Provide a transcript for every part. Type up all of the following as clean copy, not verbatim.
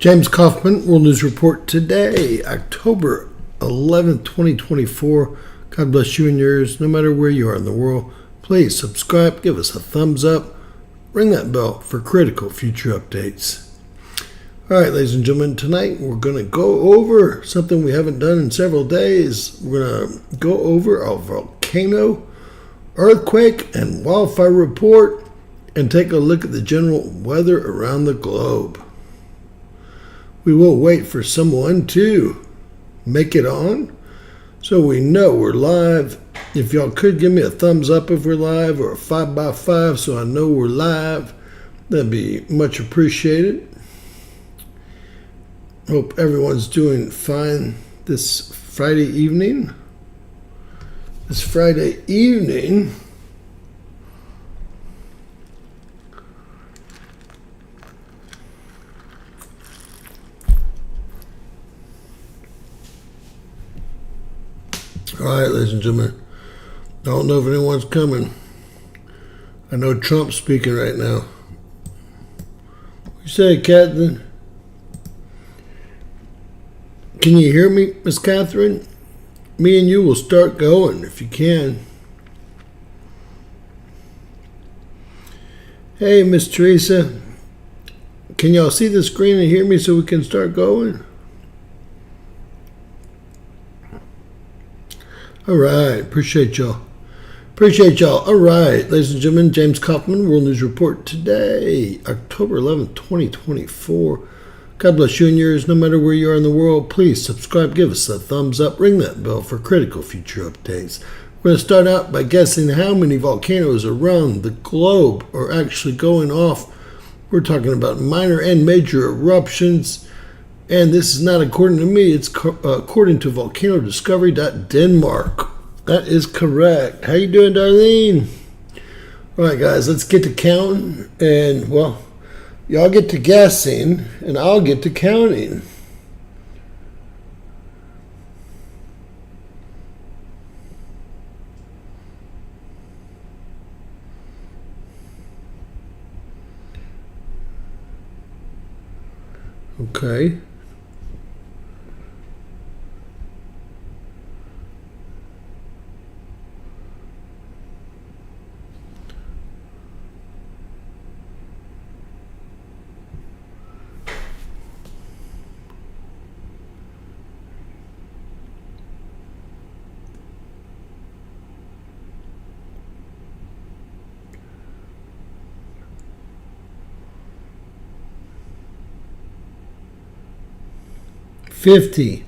James Kaufman, World News Report today, October 11th, 2024. God bless you and yours, no matter where you are in the world. Please subscribe, give us a thumbs up, ring that bell for critical future updates. All right, ladies and gentlemen, tonight we're going to go over something we haven't done in several days. We're going to go over a volcano, earthquake, and wildfire report, and take a look at the general weather around the globe. We will wait for someone to make it on so we know we're live. If y'all could give me a thumbs up if we're live, or a 5x5 so I know we're live, that'd be much appreciated. Hope everyone's doing fine this Friday evening. All right, ladies and gentlemen, I don't know if anyone's coming. I know Trump's speaking right now. What you say, Catherine? Can you hear me, Miss Catherine? Me and you will start going if you can. Hey, Miss Teresa, can y'all see the screen and hear me so we can start going? All right, appreciate y'all. All right, ladies and gentlemen, James Kaufman, World News Report today, October 11th, 2024. God bless you and yours, no matter where you are in the world. Please subscribe, give us a thumbs up, ring that bell for critical future updates. We're going to start out by guessing how many volcanoes around the globe are actually going off. We're talking about minor and major eruptions. And this is not according to me, it's according to volcanodiscovery.denmark. That is correct. How you doing, Darlene? All right, guys, let's get to counting. And, well, y'all get to guessing, and I'll get to counting. Okay. $50.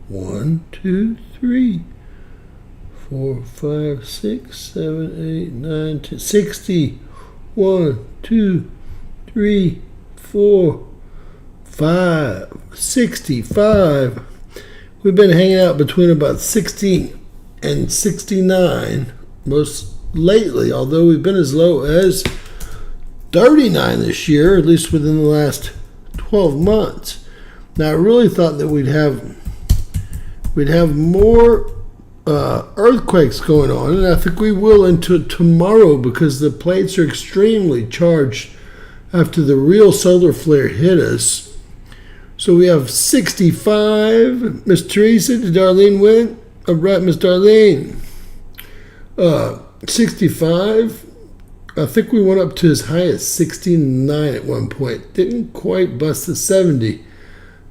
1, 2, 3, 4, 5, 6, 7, 8, 9, 10, 60. 1, 2, 3, 4, 5, 65. We've been hanging out between about 60 and 69 most lately, although we've been as low as 39 this year, at least within the last 12 months. Now, I really thought that we'd have more earthquakes going on, and I think we will into tomorrow because the plates are extremely charged after the real solar flare hit us. So we have 65. Miss Teresa, did Darlene win? All right, Miss Darlene. 65. I think we went up to as high as 69 at one point. Didn't quite bust the 70.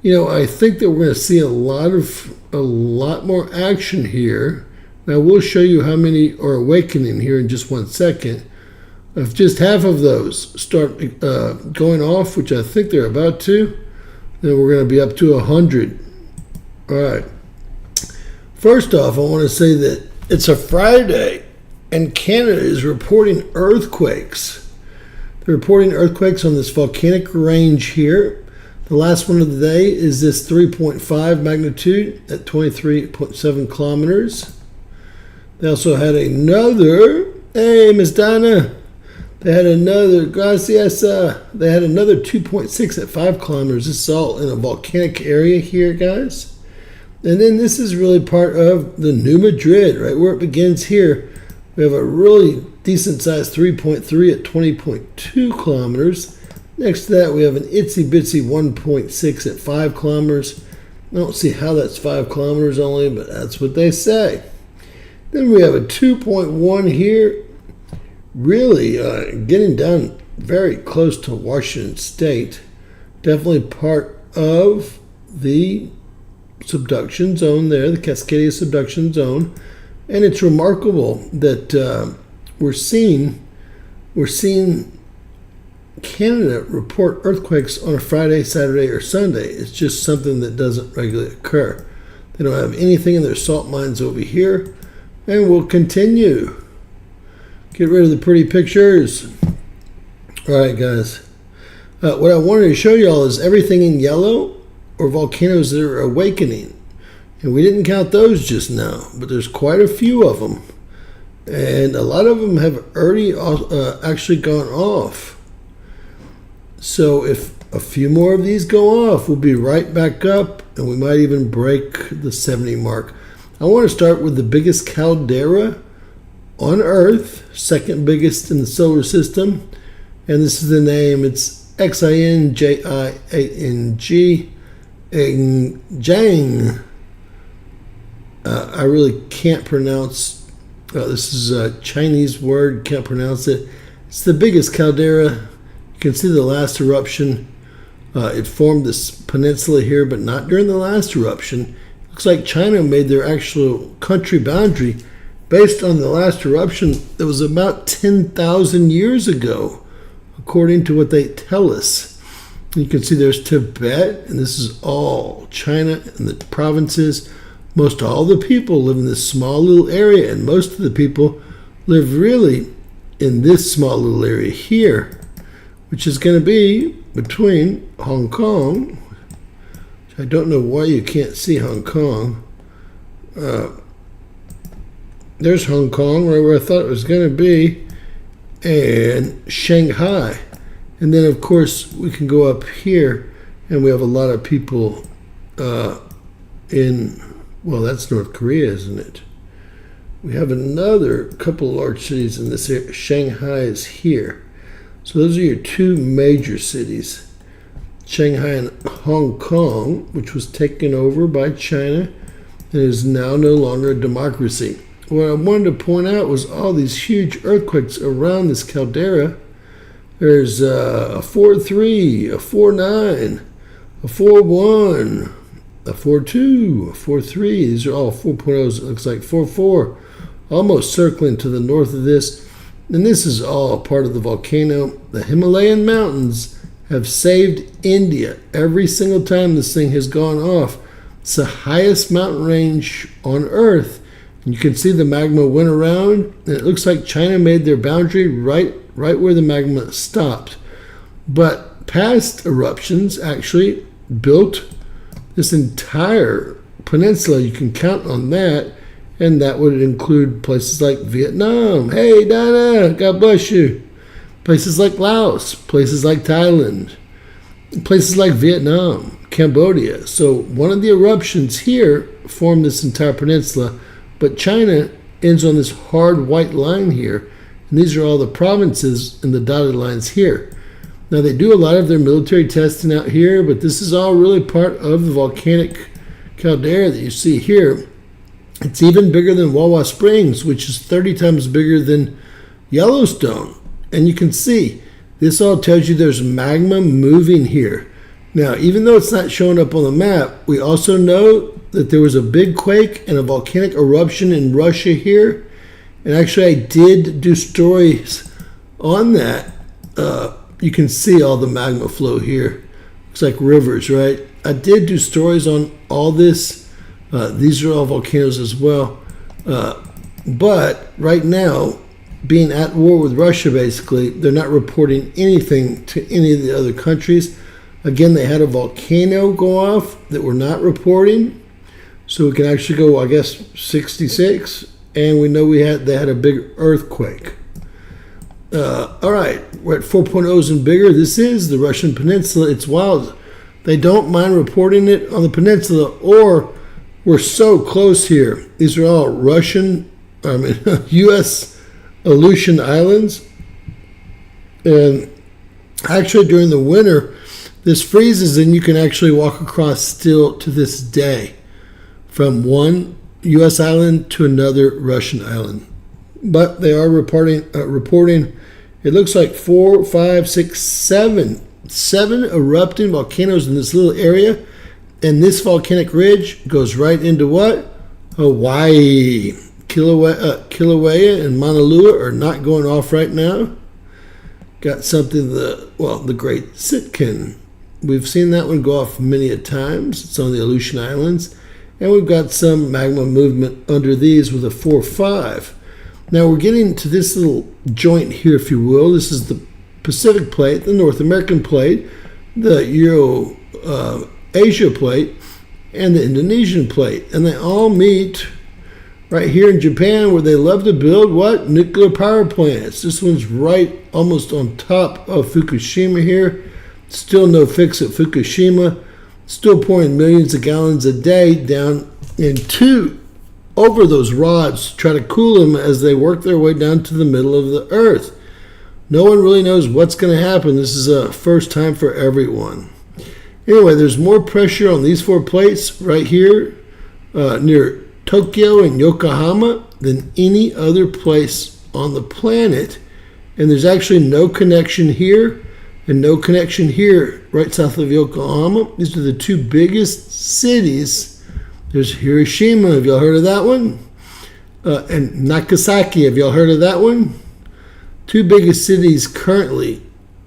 You know, I think that we're going to see a lot more action here. Now, we'll show you how many are awakening here in just 1 second. If just half of those start going off, which I think they're about to, then we're going to be up to 100. All right. First off, I want to say that it's a Friday, and Canada is reporting earthquakes. They're reporting earthquakes on this volcanic range here. The last one of the day is this 3.5 magnitude at 23.7 kilometers. They also had another, hey, Miss Donna, they had another, gracias, they had another 2.6 at 5 kilometers. This is all in a volcanic area here, guys. And then this is really part of the New Madrid, right where it begins here. We have a really decent size 3.3 at 20.2 kilometers. Next to that, we have an itsy bitsy 1.6 at 5 kilometers. I don't see how that's 5 kilometers only, but that's what they say. Then we have a 2.1 here, really getting down very close to Washington State. Definitely part of the subduction zone there, the Cascadia subduction zone. And it's remarkable that we're seeing Canada report earthquakes on a Friday, Saturday, or Sunday. It's just something that doesn't regularly occur. They don't have anything in their salt mines over here. And we'll continue. Get rid of the pretty pictures. All right, guys. What I wanted to show y'all is everything in yellow or volcanoes that are awakening. And we didn't count those just now, but there's quite a few of them. And a lot of them have already actually gone off. So if a few more of these go off, we'll be right back up, and we might even break the 70 mark. I want to start with the biggest caldera on Earth, second biggest in the solar system. And this is the name. It's Xinjiang. Jang. I really can't pronounce. This is a Chinese word. Can't pronounce it. It's the biggest caldera. You can see the last eruption. It formed this peninsula here, but not during the last eruption. Looks like China made their actual country boundary based on the last eruption that was about 10,000 years ago, according to what they tell us. You can see there's Tibet, and this is all China and the provinces. Most all the people live in this small little area, and most of the people live really in this small little area here, which is going to be between Hong Kong, which I don't know why you can't see Hong Kong. There's Hong Kong, right where I thought it was going to be, and Shanghai. And then, of course, we can go up here, and we have a lot of people in, well, that's North Korea, isn't it? We have another couple large cities in this area. Shanghai is here. So those are your two major cities, Shanghai and Hong Kong, which was taken over by China and is now no longer a democracy. What I wanted to point out was all these huge earthquakes around this caldera. There's a 4.3, a 4.9, a 4.1, a 4.2, a 4.3. These are all 4.0s. It looks like 4.4, almost circling to the north of this. And this is all part of the volcano. The Himalayan mountains have saved India every single time this thing has gone off. It's the highest mountain range on Earth. And you can see the magma went around, and it looks like China made their boundary right where the magma stopped. But past eruptions actually built this entire peninsula. You can count on that. And that would include places like Vietnam. Hey, Donna, God bless you. Places like Laos, places like Thailand, places like Vietnam, Cambodia. So one of the eruptions here formed this entire peninsula, but China ends on this hard white line here. And these are all the provinces in the dotted lines here. Now, they do a lot of their military testing out here, but this is all really part of the volcanic caldera that you see here. It's even bigger than Wawa Springs, which is 30 times bigger than Yellowstone. And you can see, this all tells you there's magma moving here. Now, even though it's not showing up on the map, we also know that there was a big quake and a volcanic eruption in Russia here. And actually, I did do stories on that. You can see all the magma flow here. Looks like rivers, right? I did do stories on all this. These are all volcanoes as well. But right now, being at war with Russia, basically, they're not reporting anything to any of the other countries. Again, they had a volcano go off that we're not reporting. So we can actually go, I guess, 66. And we know they had a big earthquake. All right, we're at 4.0s and bigger. This is the Russian peninsula. It's wild. They don't mind reporting it on the peninsula, or we're so close here. These are all U.S. Aleutian Islands. And Actually, during the winter, this freezes and you can actually walk across still to this day from one U.S. island to another Russian island. But they are reporting, it looks like 4, 5, 6, 7 erupting volcanoes in this little area. And this volcanic ridge goes right into what? Hawaii. Kilauea and Mauna Loa are not going off right now. Got something, the Great Sitkin. We've seen that one go off many a times. It's on the Aleutian Islands. And we've got some magma movement under these with a 4-5. Now we're getting to this little joint here, if you will. This is the Pacific Plate, the North American Plate, the Euro-Asia Plate, and the Indonesian Plate. And they all meet right here in Japan, where they love to build what? Nuclear power plants. This one's right almost on top of Fukushima here. Still no fix at Fukushima. Still pouring millions of gallons a day down over those rods to try to cool them as they work their way down to the middle of the earth. No one really knows what's going to happen. This is a first time for everyone. Anyway, there's more pressure on these 4 plates right here near Tokyo and Yokohama than any other place on the planet. And there's actually no connection here and no connection here right south of Yokohama. These are the 2 biggest cities. There's Hiroshima. Have y'all heard of that one? And Nagasaki. Have y'all heard of that one? 2 biggest cities currently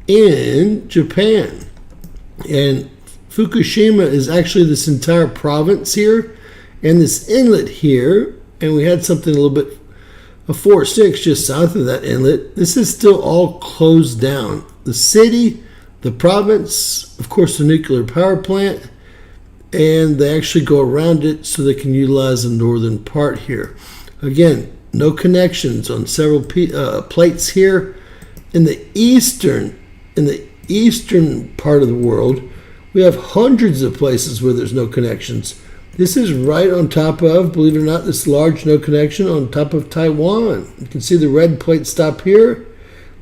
in Japan. And Fukushima is actually this entire province here and this inlet here. And we had something a little bit, a 4-6 just south of that inlet. This is still all closed down. The city, the province, of course, the nuclear power plant, and they actually go around it so they can utilize the northern part here. Again, no connections on several plates here. In the eastern part of the world, we have hundreds of places where there's no connections. This is right on top of, believe it or not, this large no connection on top of Taiwan. You can see the red plate stop here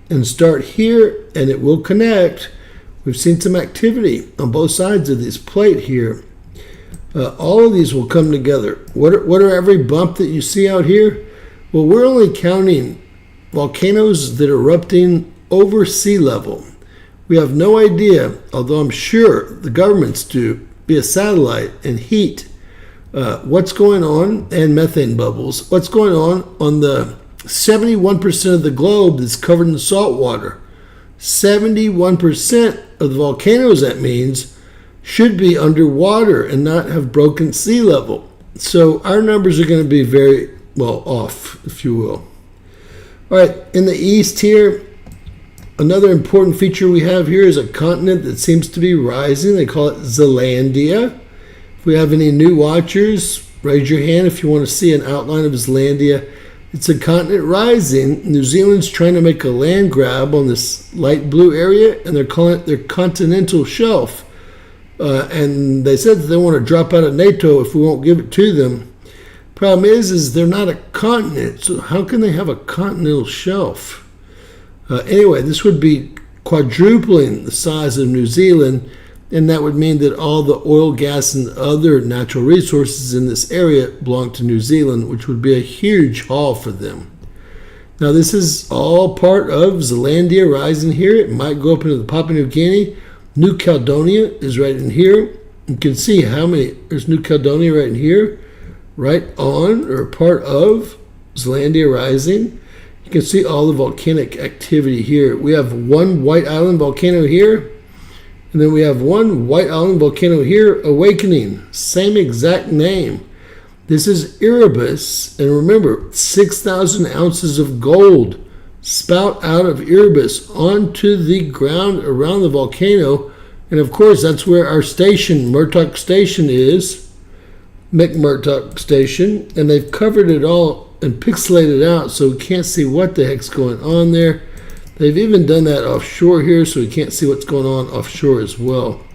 and start here, and it will connect. We've seen some activity on both sides of this plate here. All of these will come together. What are every bump that you see out here? Well, we're only counting volcanoes that are erupting over sea level. We have no idea, although I'm sure the governments do, via satellite and heat, what's going on, and methane bubbles, what's going on the 71% of the globe that's covered in salt water. 71% of the volcanoes, that means, should be underwater and not have broken sea level. So our numbers are going to be very well off, if you will. All right, in the east here, another important feature we have here is a continent that seems to be rising. They call it Zealandia. If we have any new watchers, raise your hand if you want to see an outline of Zealandia. It's a continent rising. New Zealand's trying to make a land grab on this light blue area, and they're calling it their continental shelf. And they said that they want to drop out of NATO if we won't give it to them. Problem is they're not a continent, so how can they have a continental shelf? Anyway, this would be quadrupling the size of New Zealand, and that would mean that all the oil, gas, and other natural resources in this area belong to New Zealand, which would be a huge haul for them. Now, this is all part of Zealandia rising here. It might go up into the Papua New Guinea. New Caledonia is right in here. You can see how many, there's New Caledonia right in here, right on or part of Zealandia rising. You can see all the volcanic activity here. We have one White Island volcano here, and then we have one White Island volcano here, awakening. Same exact name. This is Erebus, and remember, 6,000 ounces of gold spout out of Erebus onto the ground around the volcano. And of course, that's where our station, Murdoch Station, is, McMurdoch Station, and they've covered it all and pixelated out so we can't see what the heck's going on there. They've even done that offshore here so we can't see what's going on offshore as well.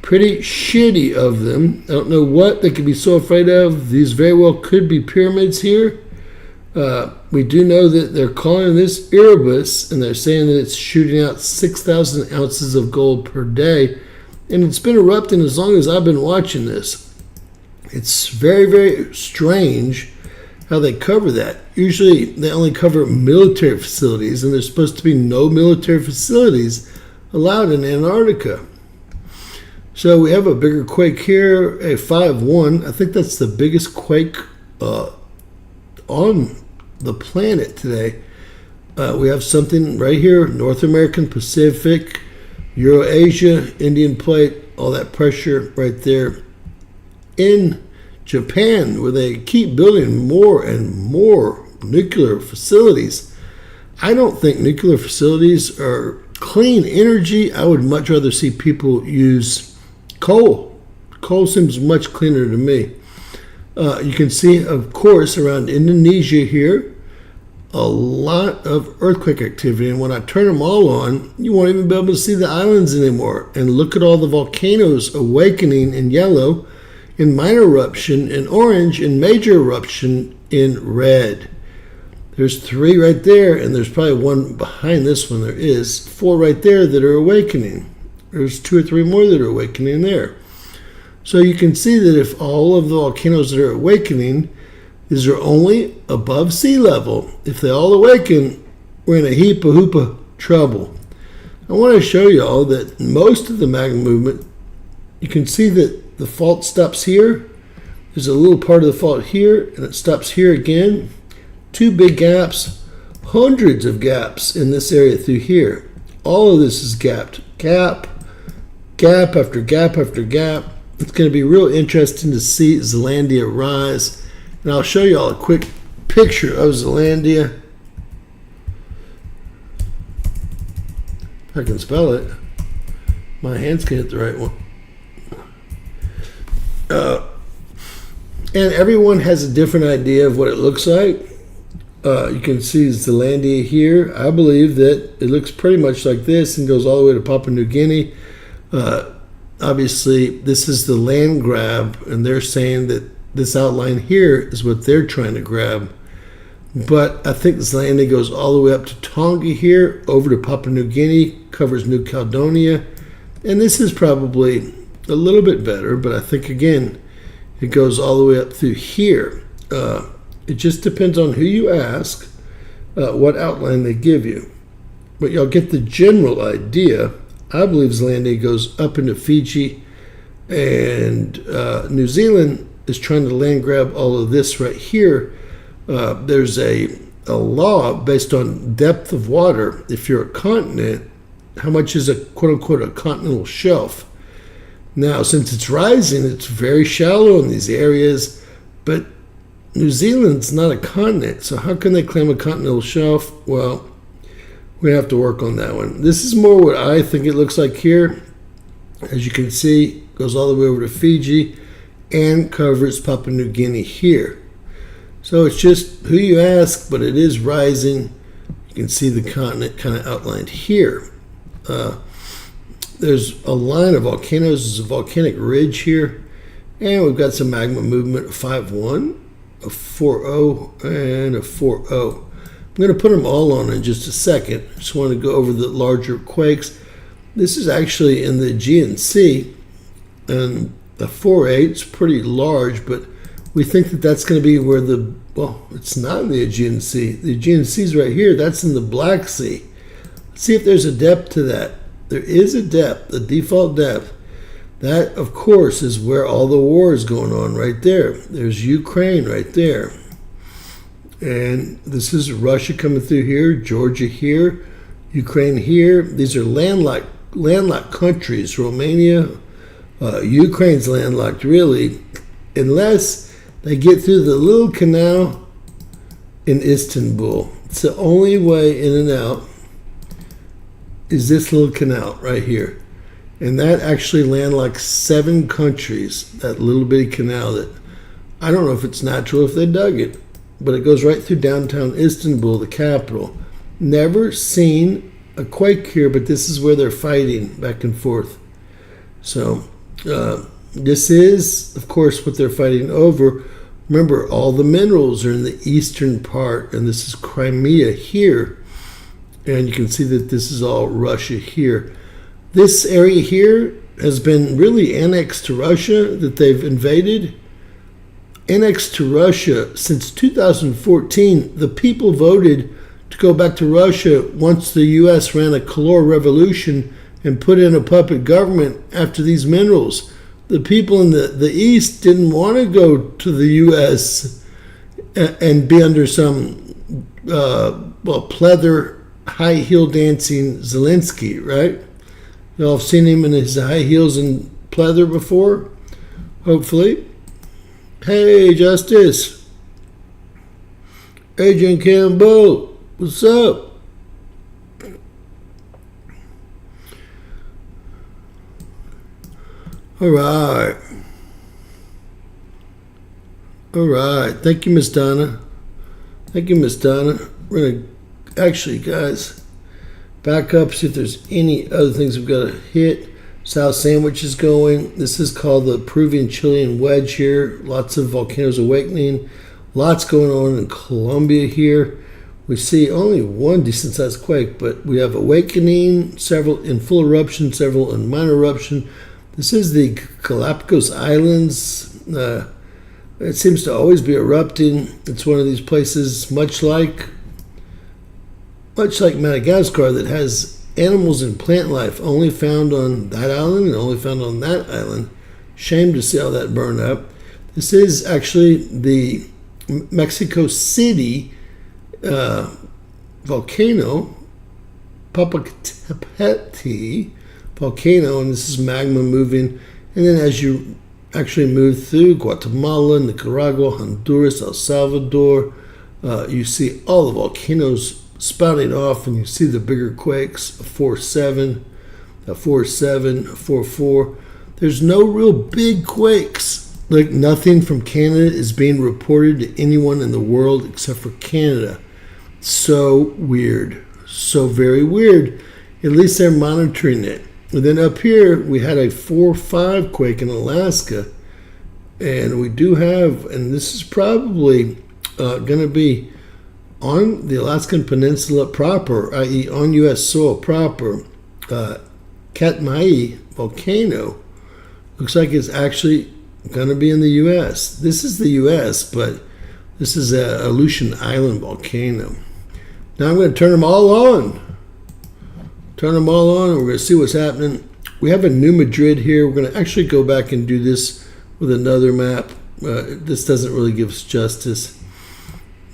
Pretty shitty of them. I don't know what they could be so afraid of. These very well could be pyramids here. We do know that they're calling this Erebus, and they're saying that it's shooting out 6,000 ounces of gold per day, and it's been erupting as long as I've been watching this. It's very, very strange how they cover that. Usually they only cover military facilities, and there's supposed to be no military facilities allowed in Antarctica. So we have a bigger quake here, a 5.1. I think that's the biggest quake on the planet today. We have something right here, North American, Pacific, Eurasia, Indian Plate, all that pressure right there in Japan, where they keep building more and more nuclear facilities. I don't think nuclear facilities are clean energy. I would much rather see people use coal. Coal seems much cleaner to me. You can see, of course, around Indonesia here, a lot of earthquake activity. And when I turn them all on, you won't even be able to see the islands anymore. And look at all the volcanoes awakening in yellow, in minor eruption in orange, in major eruption in red. There's 3 right there, and there's probably one behind this one. There is 4 right there that are awakening. There's 2 or 3 more that are awakening there. So you can see that if all of the volcanoes that are awakening, these are only above sea level. If they all awaken, we're in a heap of trouble. I want to show you all that most of the magma movement, you can see that the fault stops here. There's a little part of the fault here, and it stops here again. 2 big gaps, hundreds of gaps in this area through here. All of this is gapped. Gap after gap after gap. It's going to be real interesting to see Zealandia rise. And I'll show you all a quick picture of Zealandia. If I can spell it. My hands can hit the right one. And everyone has a different idea of what it looks like. You can see Zealandia here. I believe that it looks pretty much like this and goes all the way to Papua New Guinea. Obviously, this is the land grab, and they're saying that this outline here is what they're trying to grab. But I think Zealandia goes all the way up to Tonga here, over to Papua New Guinea, covers New Caledonia. And this is probably a little bit better, but I think, again, it goes all the way up through here. It just depends on who you ask, what outline they give you. But y'all get the general idea. I believe Zealandia goes up into Fiji, and New Zealand is trying to land grab all of this right here. There's a law based on depth of water. If you're a continent, how much is a quote-unquote a continental shelf? Now, since it's rising, it's very shallow in these areas, but New Zealand's not a continent, so how can they claim a continental shelf? Well, we're going to have to work on that one. This is more what I think it looks like here. As you can see, it goes all the way over to Fiji and covers Papua New Guinea here. So it's just who you ask, but it is rising. You can see the continent kind of outlined here. There's a line of volcanoes. There's a volcanic ridge here. And we've got some magma movement, a 5.1, a 4.0, and a 4.0. I'm going to put them all on in just a second. I just want to go over the larger quakes. This is actually in the Aegean Sea, and the 4.8 is pretty large, but we think that that's going to be where it's not in the Aegean Sea. The Aegean Sea is right here. That's in the Black Sea. Let's see if there's a depth to that. There is a depth, the default depth. That, of course, is where all the war is going on right there. There's Ukraine right there. And this is Russia coming through here, Georgia here, Ukraine here. These are landlocked countries. Romania, Ukraine's landlocked, really, unless they get through the little canal in Istanbul. It's the only way in and out is this little canal right here. And that actually landlocks 7 countries, that little bitty canal that I don't know if it's natural if they dug it, but it goes right through downtown Istanbul, the capital. Never seen a quake here, but this is where they're fighting back and forth. So this is, of course, what they're fighting over. Remember, all the minerals are in the eastern part, and this is Crimea here. And you can see that this is all Russia here. This area here has been really annexed to Russia, that they've invaded. Annexed to Russia since 2014. The people voted to go back to Russia once the U.S. ran a color revolution and put in a puppet government after these minerals. The people in the East didn't want to go to the U.S. and be under some, pleather, high heel dancing Zelensky, right? You all have seen him in his high heels and pleather before, hopefully. Hey, Justice. Agent Campbell, what's up? All right. Thank you, Miss Donna. We're going to, actually, guys, back up, see if there's any other things we've got to hit. South Sandwich is going. This is called the Peruvian-Chilean wedge here. Lots of volcanoes awakening. Lots going on in Colombia here. We see only one decent-sized quake, but we have awakening, several in full eruption, several in minor eruption. This is the Galapagos Islands. It seems to always be erupting. It's one of these places, much like Madagascar, that has animals and plant life only found on that island and only found on that island. Shame to see all that burn up. This is actually the Mexico City volcano, Popocatépetl volcano, and this is magma moving. And then as you actually move through Guatemala, Nicaragua, Honduras, El Salvador, you see all the volcanoes spouting off, and you see the bigger quakes, a 4.7, a 4.7, a 4.4. There's no real big quakes. Like, nothing from Canada is being reported to anyone in the world except for Canada. So weird. So very weird. At least they're monitoring it. And then up here, we had a 4.5 quake in Alaska. And we do have, and this is probably going to be on the Alaskan Peninsula proper, i.e. on U.S. soil proper, Katmai volcano. Looks like it's actually going to be in the U.S. This is the U.S., but this is a Aleutian Island volcano. Now I'm going to turn them all on. And we're going to see what's happening. We have a New Madrid here. We're going to actually go back and do this with another map. This doesn't really give us justice.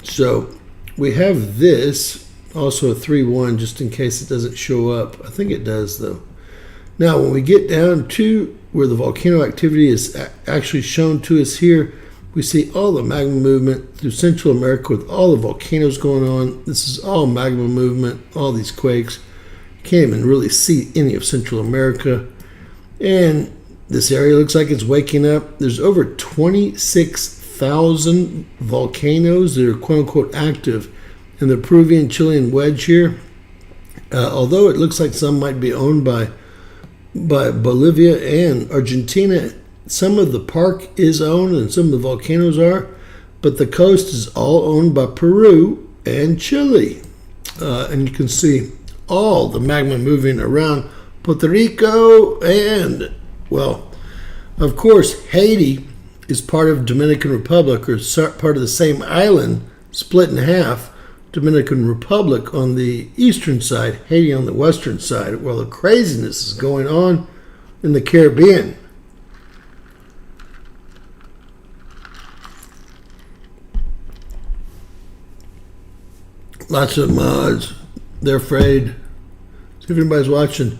So we have this, also a 3.1, just in case it doesn't show up. I think it does, though. Now, when we get down to where the volcano activity is actually shown to us here, we see all the magma movement through Central America with all the volcanoes going on. This is all magma movement, all these quakes. Can't even really see any of Central America. And this area looks like it's waking up. There's over 26,000 volcanoes that are quote-unquote active in the Peruvian-Chilean wedge here. Although it looks like some might be owned by Bolivia and Argentina, some of the park is owned and some of the volcanoes are, but the coast is all owned by Peru and Chile. And you can see all the magma moving around Puerto Rico, and, well, of course, Haiti is part of Dominican Republic, or part of the same island, split in half. Dominican Republic on the eastern side, Haiti on the western side. Well, the craziness is going on in the Caribbean. Lots of mods. They're afraid. See if anybody's watching.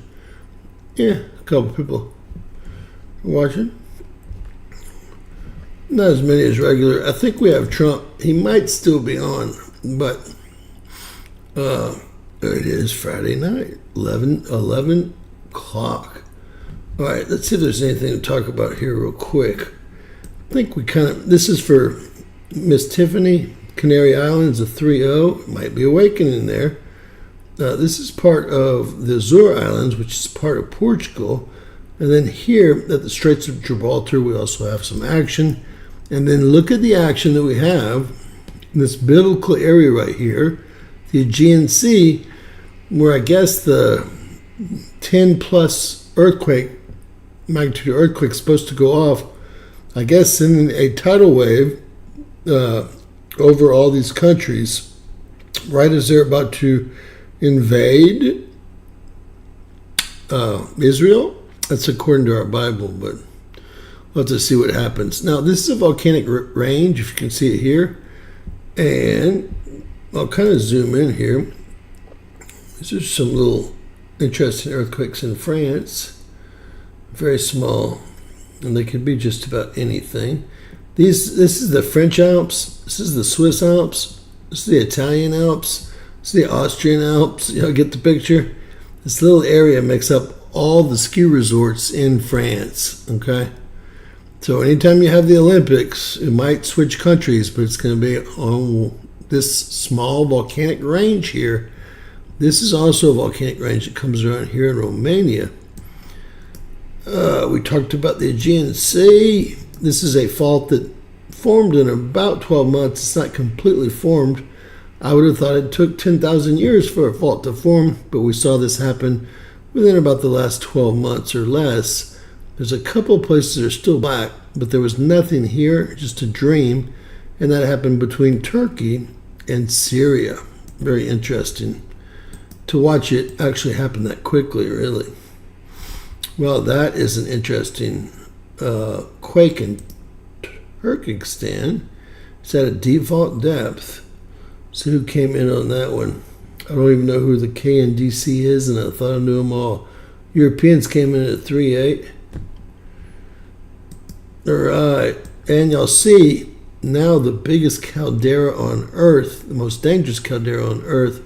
Yeah, a couple people watching. Not as many as regular. I think we have Trump. He might still be on, but there it is, Friday night, 11 o'clock. All right, let's see if there's anything to talk about here real quick. I think we this is for Miss Tiffany, Canary Islands, a 3.0. Might be awakening there. This is part of the Azore Islands, which is part of Portugal. And then here at the Straits of Gibraltar, we also have some action. And then look at the action that we have in this biblical area right here, the Aegean Sea, where I guess the 10 plus magnitude earthquake is supposed to go off, I guess sending a tidal wave over all these countries right as they're about to invade Israel. That's according to our Bible, but we'll have to see what happens. Now, this is a volcanic range, if you can see it here. And I'll kind of zoom in here. These are some little interesting earthquakes in France. Very small, and they could be just about anything. This is the French Alps. This is the Swiss Alps. This is the Italian Alps. This is the Austrian Alps. You know, get the picture? This little area makes up all the ski resorts in France, okay? So anytime you have the Olympics, it might switch countries, but it's going to be on this small volcanic range here. This is also a volcanic range that comes around here in Romania. We talked about the Aegean Sea. This is a fault that formed in about 12 months. It's not completely formed. I would have thought it took 10,000 years for a fault to form, but we saw this happen within about the last 12 months or less. There's a couple of places that are still black, but there was nothing here, just a dream, and that happened between Turkey and Syria. Very interesting to watch it actually happen that quickly, really. Well, that is an interesting quake in Turkestan. It's at a default depth. See who came in on that one. I don't even know who the KNDC is, and I thought I knew them all. Europeans came in at 3.8. All right, and you'll see now the biggest caldera on Earth, the most dangerous caldera on Earth,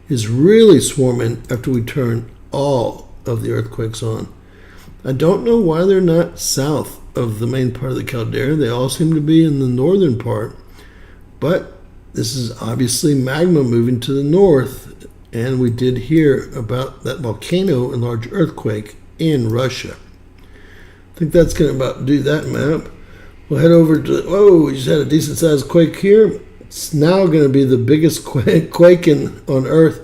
is really swarming after we turn all of the earthquakes on. I don't know why they're not south of the main part of the caldera. They all seem to be in the northern part, but this is obviously magma moving to the north, and we did hear about that volcano and large earthquake in Russia. I think that's going to about do that map. We'll head over to, we just had a decent sized quake here. It's now going to be the biggest quake on Earth.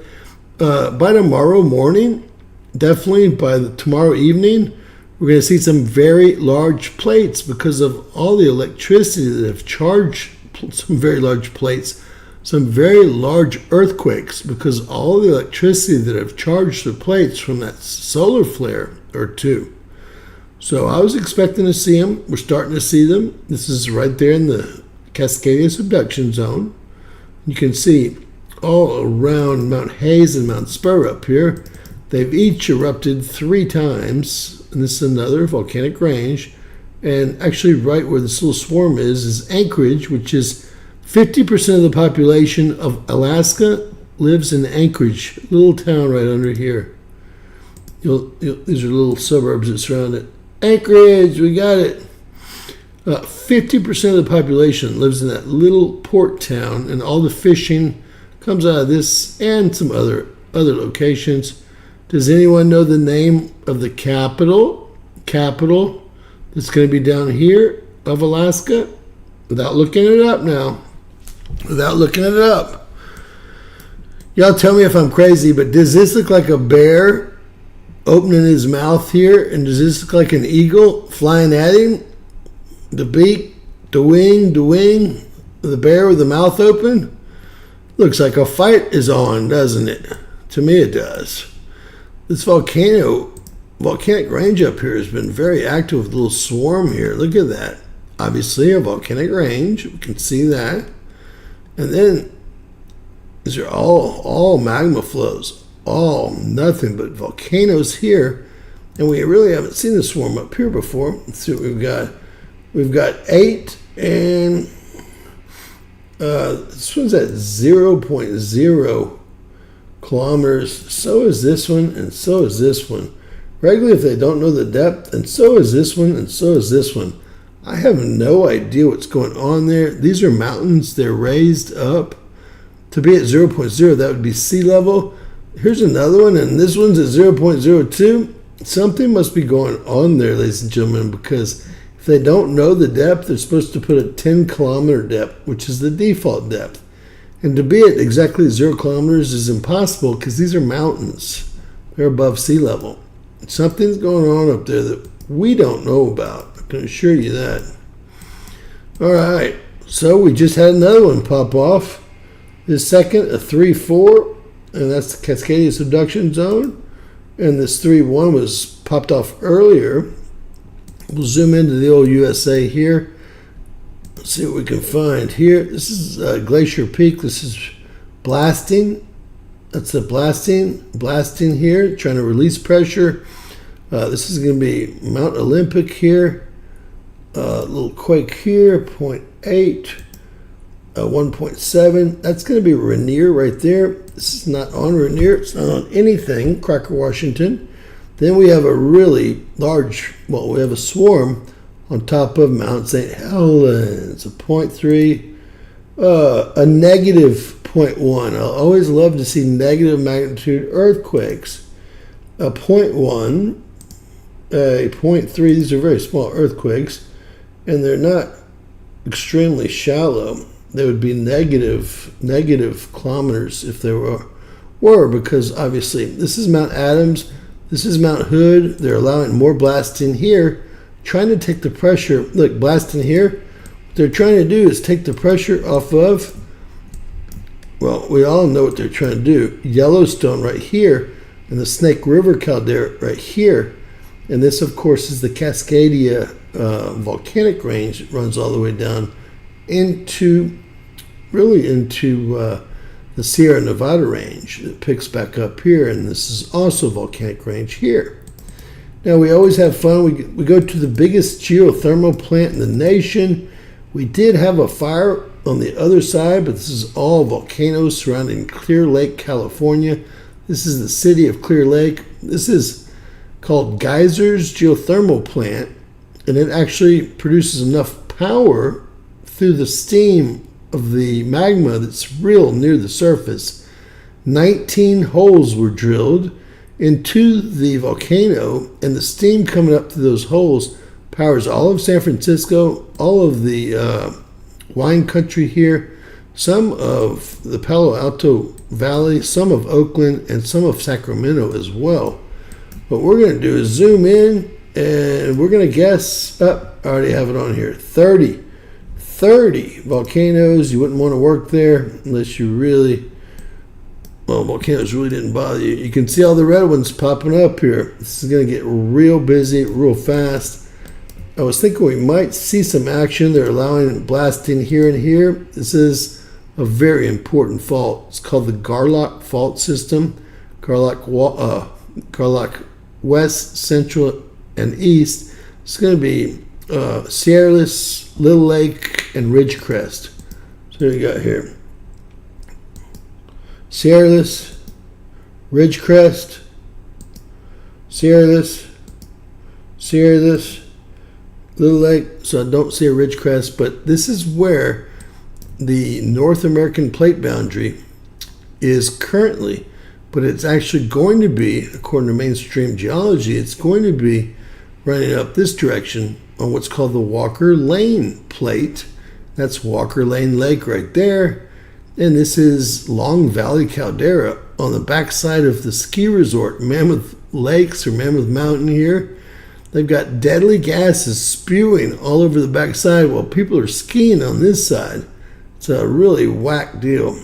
By tomorrow morning, definitely by tomorrow evening, we're going to see some very large plates because of all the electricity that have charged some very large plates, some very large earthquakes because all the electricity that have charged the plates from that solar flare or two. So I was expecting to see them. We're starting to see them. This is right there in the Cascadia subduction zone. You can see all around Mount Hayes and Mount Spur up here. They've each erupted 3 times. And this is another volcanic range. And actually right where this little swarm is Anchorage, which is 50% of the population of Alaska lives in Anchorage, little town right under here. These are little suburbs that surround it. Anchorage, we got it. 50% of the population lives in that little port town, and all the fishing comes out of this and some other locations. Does anyone know the name of the capital that's going to be down here of Alaska? Without looking it up now. Y'all tell me if I'm crazy, but does this look like a bear opening his mouth here? And does this look like an eagle flying at him? The beak, the wing, the bear with the mouth open? Looks like a fight is on, doesn't it? To me it does. This volcanic range up here has been very active with a little swarm here. Look at that. Obviously a volcanic range. We can see that. And then these are all magma flows. All nothing but volcanoes here. And we really haven't seen the swarm up here before. Let's see what we've got. We've got 8, and this one's at 0.0 kilometers. So is this one, and so is this one. Regularly, if they don't know the depth, and so is this one, and so is this one. I have no idea what's going on there. These are mountains. They're raised up. To be at 0.0, that would be sea level. Here's another one, and this one's at 0.02. Something must be going on there, ladies and gentlemen, because If they don't know the depth, they're supposed to put a 10-kilometer depth, which is the default depth. And to be at exactly 0 kilometers is impossible because these are mountains. They're above sea level. Something's going on up there that we don't know about. I can assure you that. All right, so we just had another one pop off. This second, a 3-4, and that's the Cascadia subduction zone. And this 3-1 was popped off earlier. We'll zoom into the old USA here. Let's see what we can find here. This is Glacier Peak. This is blasting. That's the blasting here, trying to release pressure. This is going to be Mount Olympic here. A little quake here, 0.8, 1.7. That's going to be Rainier right there. This is not on Rainier. It's not on anything, Crocker, Washington. Then we have a really large, well, we have a swarm on top of Mount St. Helens, a 0.3, a negative 0.1. I always love to see negative magnitude earthquakes. A 0.1, a 0.3, these are very small earthquakes, and they're not extremely shallow. They would be negative kilometers if they were, because obviously this is Mount Adams, this is Mount Hood. They're allowing more blasting here, trying to take the pressure. Look, blasting here, what they're trying to do is take the pressure off of, well, we all know what they're trying to do. Yellowstone right here, and the Snake River caldera right here. And this, of course, is the Cascadia volcanic range that runs all the way down into the Sierra Nevada range that picks back up here, and this is also volcanic range here. Now, we always have fun. We go to the biggest geothermal plant in the nation. We did have a fire on the other side, but this is all volcanoes surrounding Clear Lake, California. This is the city of Clear Lake. This is called Geysers Geothermal Plant, and it actually produces enough power through the steam of the magma that's real near the surface. 19 holes were drilled into the volcano, and the steam coming up through those holes powers all of San Francisco, all of the wine country here, some of the Palo Alto Valley, some of Oakland, and some of Sacramento as well. What we're going to do is zoom in, and we're going to guess, I already have it on here, 30 volcanoes. You wouldn't want to work there unless you really, well, volcanoes really didn't bother you. You can see all the red ones popping up here. This is going to get real busy, real fast. I was thinking we might see some action. They're allowing blasting here and here. This is a very important fault. It's called the Garlock Fault System. Garlock West, Central, and East. It's going to be Sierras, Little Lake, and Ridgecrest. So what do you got here? Sierras, Ridgecrest, Sierras, Little Lake. So I don't see a Ridgecrest, but this is where the North American plate boundary is currently, but it's actually going to be, according to mainstream geology, it's going to be running up this direction on what's called the Walker Lane plate. That's Walker Lane Lake right there. And this is Long Valley Caldera on the backside of the ski resort, Mammoth Lakes or Mammoth Mountain here. They've got deadly gases spewing all over the backside while people are skiing on this side. It's a really whack deal.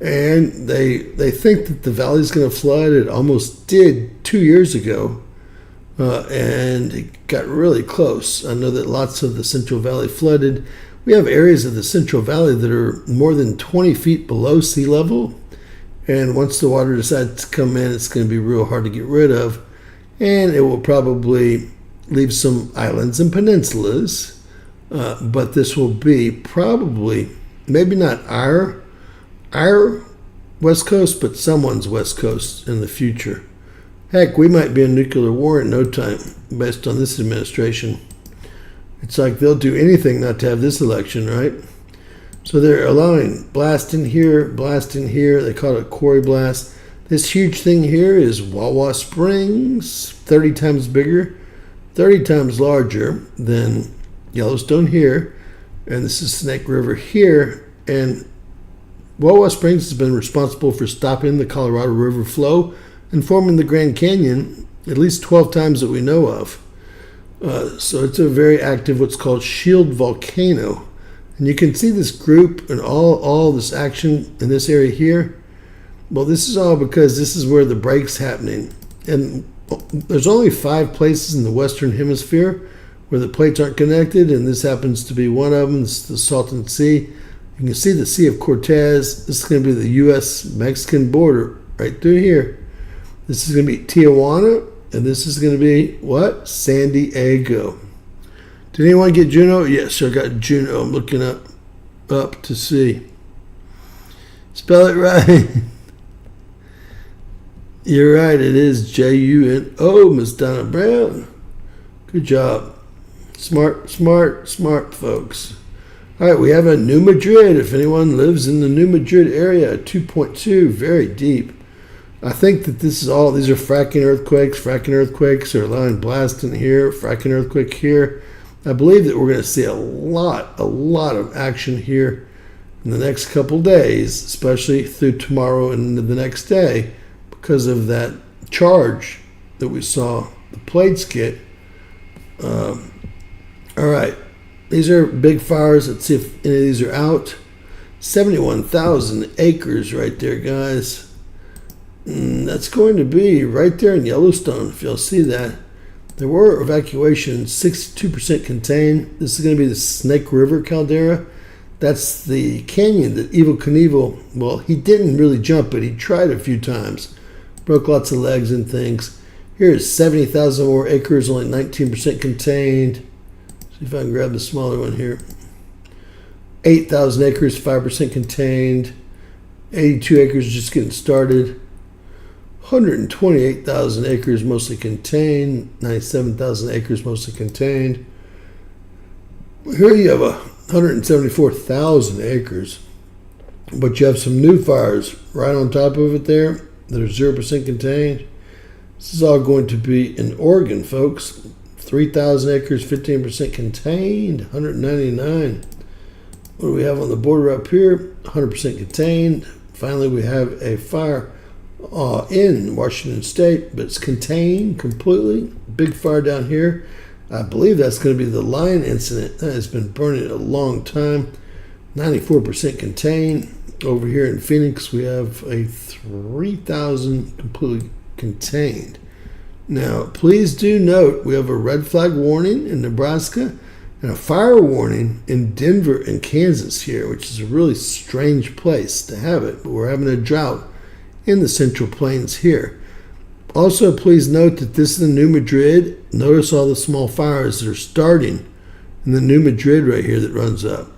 And they think that the valley's going to flood. It almost did 2 years ago. And it got really close. I know that lots of the Central Valley flooded. We have areas of the Central Valley that are more than 20 feet below sea level. And once the water decides to come in, it's going to be real hard to get rid of. And it will probably leave some islands and peninsulas. But this will be probably, maybe not our West Coast, but someone's West Coast in the future. Heck, we might be in nuclear war in no time based on this administration. It's like they'll do anything not to have this election, right? So they're allowing blasting here. They call it a quarry blast. This huge thing here is Wawa Springs, 30 times bigger 30 times larger than Yellowstone here, and this is Snake River here. And Wawa Springs has been responsible for stopping the Colorado River flow and forming the Grand Canyon at least 12 times that we know of. So it's a very active, what's called shield volcano. And you can see this group and all this action in this area here. Well, this is all because this is where the break's happening. And there's only 5 places in the Western Hemisphere where the plates aren't connected, and this happens to be one of them. This is the Salton Sea. You can see the Sea of Cortez. This is going to be the U.S.-Mexican border right through here. This is going to be Tijuana, and this is going to be, what? San Diego. Did anyone get Juneau? Yes, I got Juneau. I'm looking up to see. Spell it right. You're right, it is Juno, Miss Donna Brown. Good job. Smart folks. All right, we have a New Madrid. If anyone lives in the New Madrid area, 2.2, very deep. I think that these are fracking earthquakes. Fracking earthquakes are allowing blasting here, fracking earthquake here. I believe that we're going to see a lot of action here in the next couple days, especially through tomorrow and into the next day, because of that charge that we saw the plates get. All right, these are big fires. Let's see if any of these are out. 71,000 acres right there, guys. That's going to be right there in Yellowstone, if you'll see that. There were evacuations, 62% contained. This is going to be the Snake River caldera. That's the canyon that Evel Knievel, well, he didn't really jump it. He tried a few times. Broke lots of legs and things. Here's 70,000 more acres, only 19% contained. See if I can grab the smaller one here. 8,000 acres, 5% contained. 82 acres just getting started. 128,000 acres mostly contained. 97,000 acres mostly contained. Here you have 174,000 acres. But you have some new fires right on top of it there that are 0% contained. This is all going to be in Oregon, folks. 3,000 acres, 15% contained, 199. What do we have on the border up here? 100% contained. Finally, we have a fire in Washington State, but it's contained completely. Big fire down here. I believe that's going to be the lion incident. That has been burning a long time. 94% contained. Over here in Phoenix, we have a 3,000 completely contained. Now, please do note we have a red flag warning in Nebraska and a fire warning in Denver and Kansas here, which is a really strange place to have it, but we're having a drought in the Central Plains here. Also, please note that this is the New Madrid. Notice all the small fires that are starting in the New Madrid right here that runs up.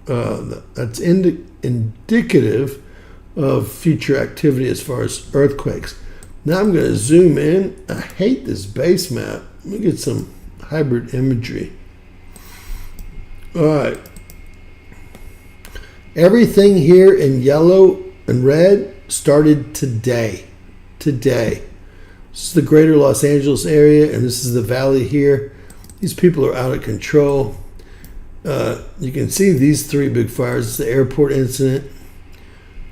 That's indicative of future activity as far as earthquakes. Now I'm going to zoom in. I hate this base map. Let me get some hybrid imagery. All right. Everything here in yellow and red started today. This is the greater Los Angeles area, and this is the valley here. These people are out of control. You can see these 3 big fires. It's the airport incident.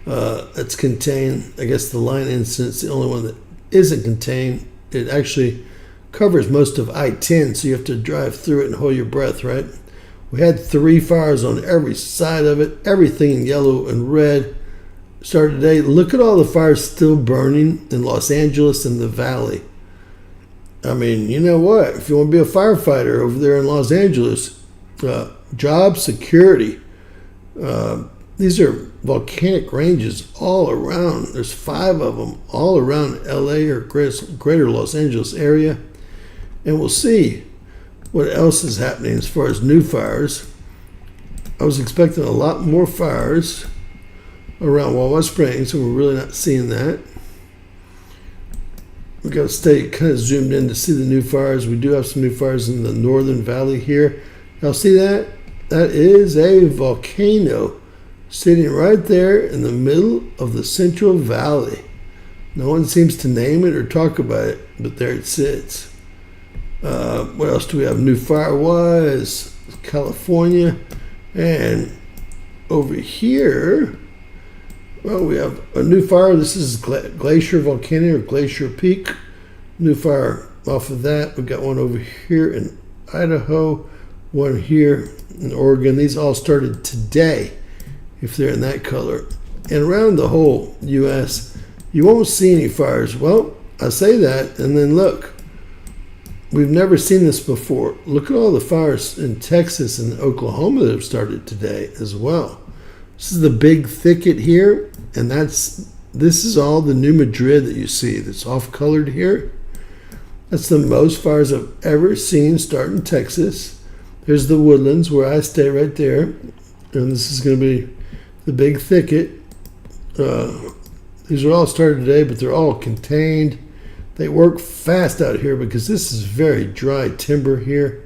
That's contained. I guess the line incident is the only one that isn't contained. It actually covers most of I-10, so you have to drive through it and hold your breath, right? We had 3 fires on every side of it. Everything in yellow and red started today. Look at all the fires still burning in Los Angeles and the valley. I mean, you know what? If you want to be a firefighter over there in Los Angeles, job security. These are volcanic ranges all around. There's 5 of them all around LA or greater Los Angeles area. And we'll see what else is happening as far as new fires. I was expecting a lot more fires around Wawa Springs, so we're really not seeing that. We've got to stay kind of zoomed in to see the new fires. We do have some new fires in the northern valley here. Y'all see that? That is a volcano sitting right there in the middle of the Central Valley. No one seems to name it or talk about it, but there it sits. What else do we have? New fire-wise, California. And over here, well, we have a new fire. This is Glacier Volcanoe or Glacier Peak. New fire off of that. We've got one over here in Idaho, one here in Oregon. These all started today, if they're in that color. And around the whole U.S., you won't see any fires. Well, I say that, and then look. We've never seen this before. Look at all the fires in Texas and Oklahoma that have started today as well. This is the big thicket here, and this is all the New Madrid that you see that's off-colored here. That's the most fires I've ever seen start in Texas. There's the woodlands where I stay right there, and this is going to be the big thicket. These are all started today, but they're all contained. They work fast out here because this is very dry timber here.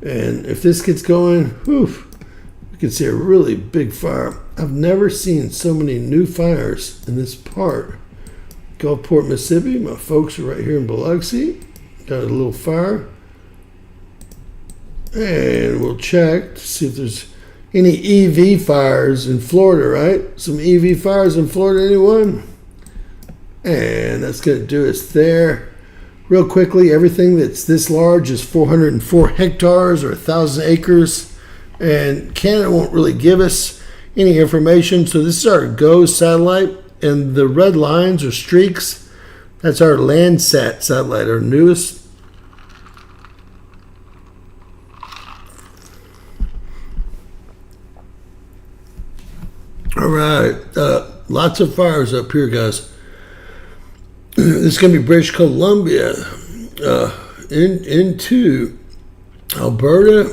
And if this gets going, whew, you can see a really big fire. I've never seen so many new fires in this part. Gulfport, Mississippi. My folks are right here in Biloxi. Got a little fire. And we'll check to see if there's any EV fires in Florida, right? Some EV fires in Florida, anyone? And that's going to do us there. Real quickly, everything that's this large is 404 hectares or 1,000 acres. And Canada won't really give us any information. So this is our GOES satellite. And the red lines or streaks, that's our Landsat satellite, our newest. All right. Lots of fires up here, guys. This is going to be British Columbia into Alberta,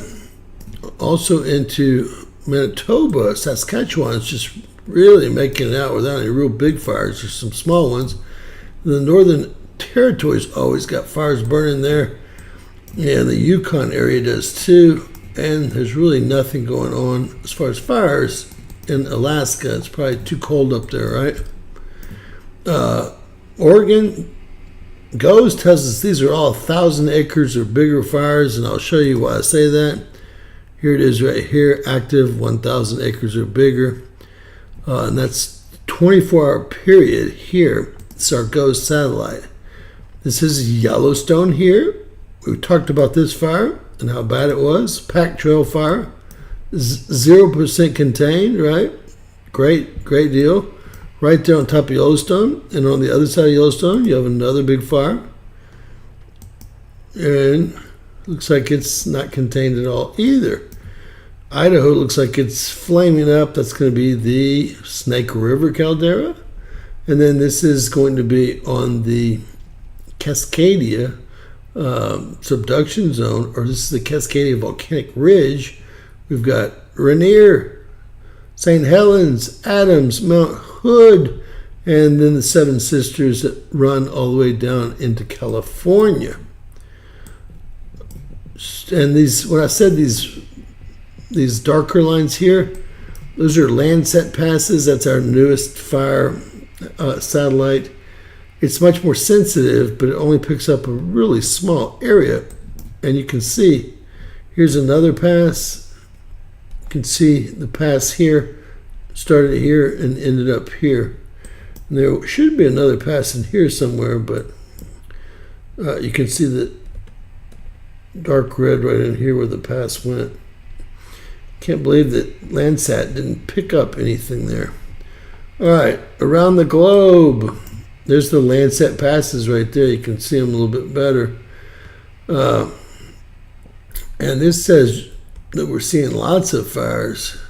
also into Manitoba. Saskatchewan is just really making it out without any real big fires. There's some small ones. The Northern Territory's always got fires burning there. And the Yukon area does too. And there's really nothing going on as far as fires in Alaska. It's probably too cold up there, right? Oregon GOES tells us these are all 1,000 acres or bigger fires, and I'll show you why I say that. Here it is right here, active 1,000 acres or bigger. And that's 24-hour period here. It's our GOES satellite. This is Yellowstone here. We talked about this fire and how bad it was. Pack Trail fire. 0% contained, right? Great deal. Right there on top of Yellowstone, and on the other side of Yellowstone, you have another big fire. And looks like it's not contained at all either. Idaho looks like it's flaming up. That's going to be the Snake River caldera. And then this is going to be on the Cascadia subduction zone, or this is the Cascadia volcanic ridge. We've got Rainier, St. Helens, Adams, Mount Hood, and then the Seven Sisters that run all the way down into California. And these, when I said these darker lines here, those are Landsat passes. That's our newest fire satellite. It's much more sensitive, but it only picks up a really small area. And you can see, here's another pass. You can see the pass here. Started here and ended up here. And there should be another pass in here somewhere, but you can see the dark red right in here where the pass went. Can't believe that Landsat didn't pick up anything there. All right, around the globe, there's the Landsat passes right there. You can see them a little bit better. And this says that we're seeing lots of fires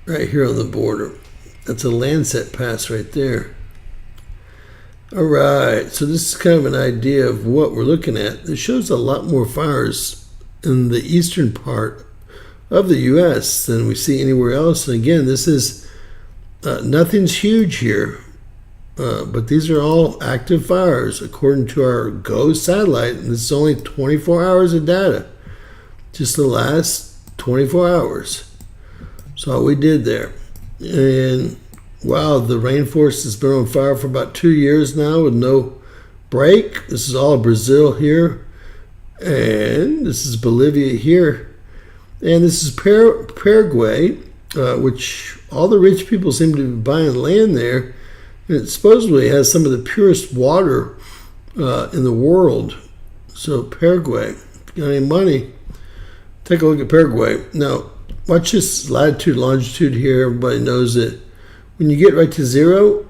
right here on the border. That's a Landsat pass right there. All right, so this is kind of an idea of what we're looking at. It shows a lot more fires in the eastern part of the U.S. than we see anywhere else. And again, this is nothing's huge here, but these are all active fires according to our GOES satellite. And this is only 24 hours of data, just the last 24 hours. So all we did there. And wow, the rainforest has been on fire for about 2 years now with no break. This is all Brazil here. And this is Bolivia here. And this is Paraguay, which all the rich people seem to be buying land there. And it supposedly has some of the purest water in the world. So Paraguay, if you got any money, take a look at Paraguay. Now, watch this latitude, longitude here. Everybody knows that when you get right to zero,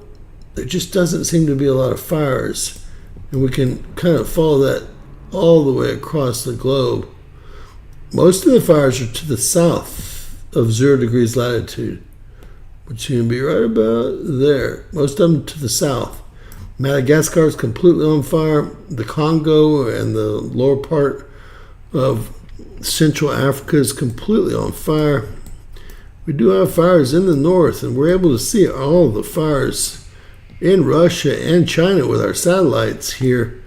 there just doesn't seem to be a lot of fires. And we can kind of follow that all the way across the globe. Most of the fires are to the south of 0 degrees latitude, which you can be right about there. Most of them to the south. Madagascar is completely on fire. The Congo and the lower part of Central Africa is completely on fire. We do have fires in the north, and we're able to see all the fires in Russia and China with our satellites here,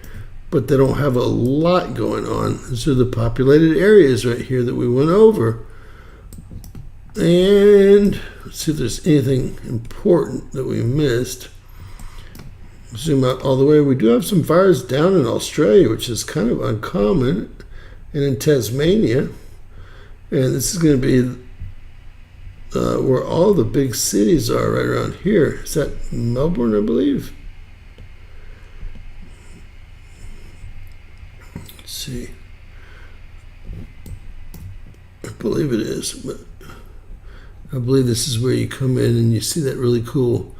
but they don't have a lot going on. These are the populated areas right here that we went over. And let's see if there's anything important that we missed. Zoom out all the way. We do have some fires down in Australia, which is kind of uncommon, and in Tasmania. And this is going to be where all the big cities are, right around here. Is that Melbourne, I believe? Let's see. I believe it is, but I believe this is where you come in and you see that really cool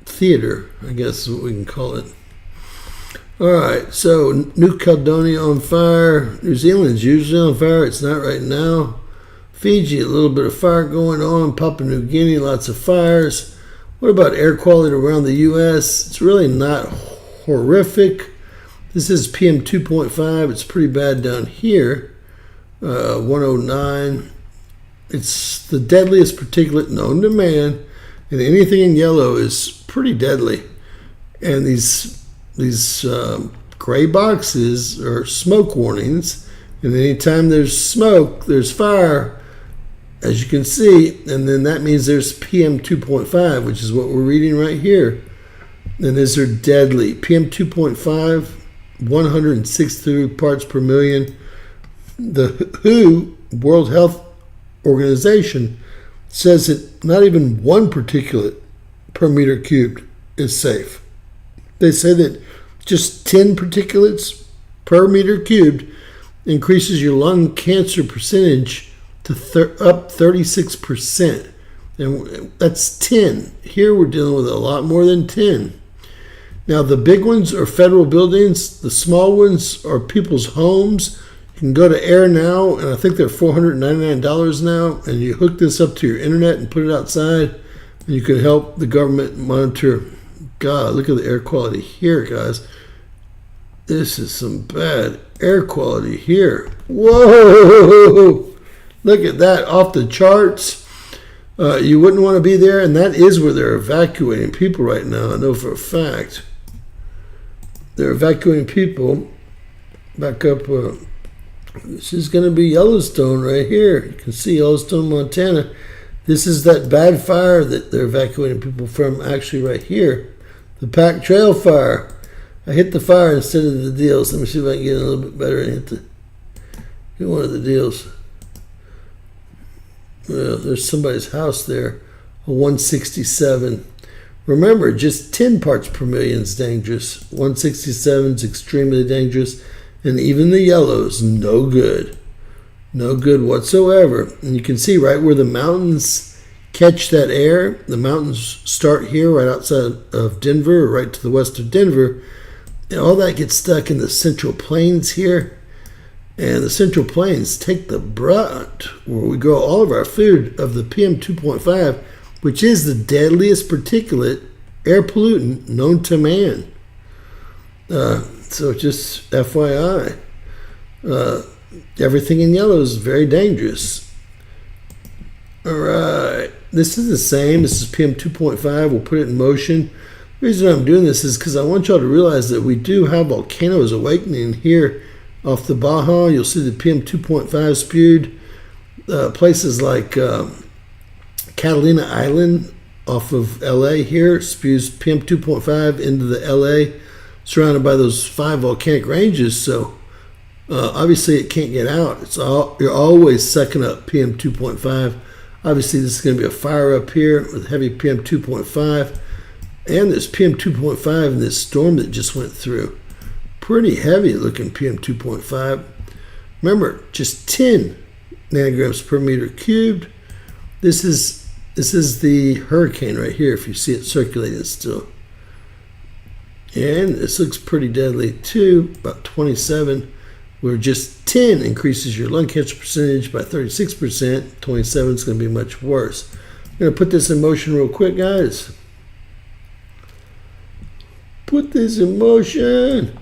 theater, I guess is what we can call it. All right, so New Caledonia on fire. New Zealand's usually on fire. It's not right now. Fiji, a little bit of fire going on. Papua New Guinea, lots of fires. What about air quality around the U.S.? It's really not horrific. This is PM 2.5. It's pretty bad down here. 109. It's the deadliest particulate known to man, and anything in yellow is pretty deadly. And these gray boxes are smoke warnings, and anytime there's smoke, there's fire, as you can see, and then that means there's PM 2.5, which is what we're reading right here. And these are deadly. PM 2.5, 163 parts per million. The WHO, World Health Organization, says that not even one particulate per meter cubed is safe. They say that just 10 particulates per meter cubed increases your lung cancer percentage to up 36%. And that's 10. Here we're dealing with a lot more than 10. Now, the big ones are federal buildings. The small ones are people's homes. You can go to Air Now, and I think they're $499 now, and you hook this up to your internet and put it outside, and you can help the government monitor. God, look at the air quality here, guys. This is some bad air quality here. Whoa! Look at that, off the charts. You wouldn't want to be there, and that is where they're evacuating people right now. I know for a fact. They're evacuating people. Back up. This is going to be Yellowstone right here. You can see Yellowstone, Montana. This is that bad fire that they're evacuating people from, actually right here. The Pack Trail fire. I hit the fire instead of the deals. Let me see if I can get a little bit better and hit one of the deals. Well, there's somebody's house there. A 167. Remember, just 10 parts per million is dangerous. 167 is extremely dangerous. And even the yellows, no good. No good whatsoever. And you can see right where the mountains catch that air. The mountains start here right outside of Denver, or right to the west of Denver. And all that gets stuck in the Central Plains here. And the Central Plains take the brunt, where we grow all of our food, of the PM 2.5, which is the deadliest particulate air pollutant known to man. So just FYI, everything in yellow is very dangerous. All right, this is the same. This is PM 2.5. We'll put it in motion. The reason I'm doing this is because I want y'all to realize that we do have volcanoes awakening here off the Baja. You'll see the PM 2.5 spewed. Places like Catalina Island off of LA here, spews PM 2.5 into the LA, surrounded by those 5 volcanic ranges. So obviously it can't get out. You're always sucking up PM 2.5. Obviously this is going to be a fire up here with heavy PM 2.5, and there's PM 2.5 in this storm that just went through. Pretty heavy looking PM 2.5. Remember, just 10 nanograms per meter cubed. This is the hurricane right here, if you see it circulating still. And this looks pretty deadly too, about 27, where just 10 increases your lung cancer percentage by 36%. 27 is going to be much worse. I'm going to put this in motion real quick, guys. Put this in motion.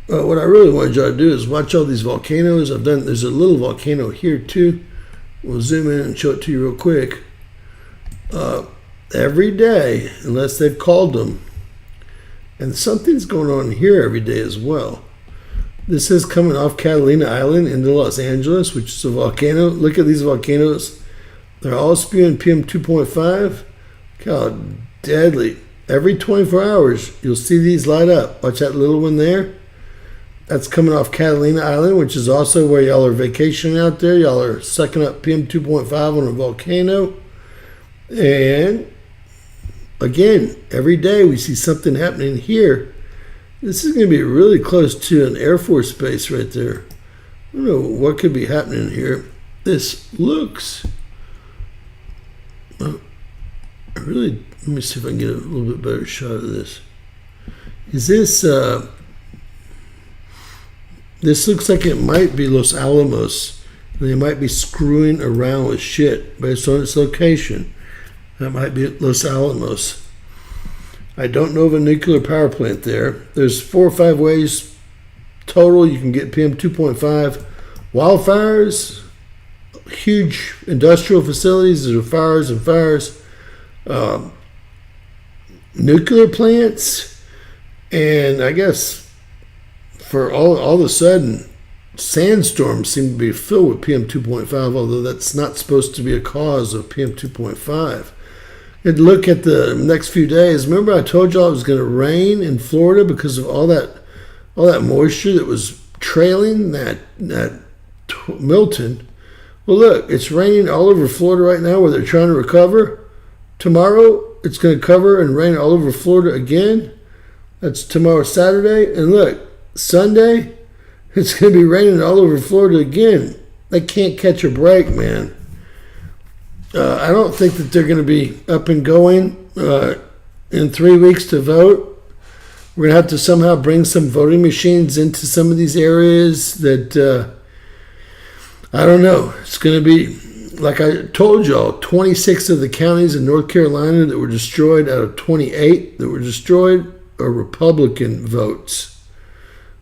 What I really wanted y'all to do is watch all these volcanoes. There's a little volcano here too. We'll zoom in and show it to you real quick. Every day, unless they've called them, and something's going on here every day as well. This is coming off Catalina Island into Los Angeles, which is a volcano. Look at these volcanoes. They're all spewing PM 2.5. Look how deadly. Every 24 hours, you'll see these light up. Watch that little one there. That's coming off Catalina Island, which is also where y'all are vacationing out there. Y'all are sucking up PM 2.5 on a volcano. And again, every day we see something happening here. This is going to be really close to an Air Force base right there. I don't know what could be happening here. This looks... let me see if I can get a little bit better shot of this. Is this... this looks like it might be Los Alamos. They might be screwing around with shit based on its location. That might be Los Alamos. I don't know of a nuclear power plant there. There's 4 or 5 ways total you can get PM 2.5. Wildfires, huge industrial facilities. There are fires and fires. Nuclear plants, and I guess for all of a sudden, sandstorms seem to be filled with PM 2.5, although that's not supposed to be a cause of PM 2.5. And look at the next few days. Remember I told y'all it was going to rain in Florida because of all that moisture that was trailing that Milton. Well, look, it's raining all over Florida right now where they're trying to recover. Tomorrow, it's going to cover and rain all over Florida again. That's tomorrow, Saturday. And look, Sunday, it's going to be raining all over Florida again. They can't catch a break, man. I don't think that they're going to be up and going in 3 weeks to vote. We're going to have to somehow bring some voting machines into some of these areas that, I don't know. It's going to be, like I told y'all, 26 of the counties in North Carolina that were destroyed out of 28 that were destroyed are Republican votes.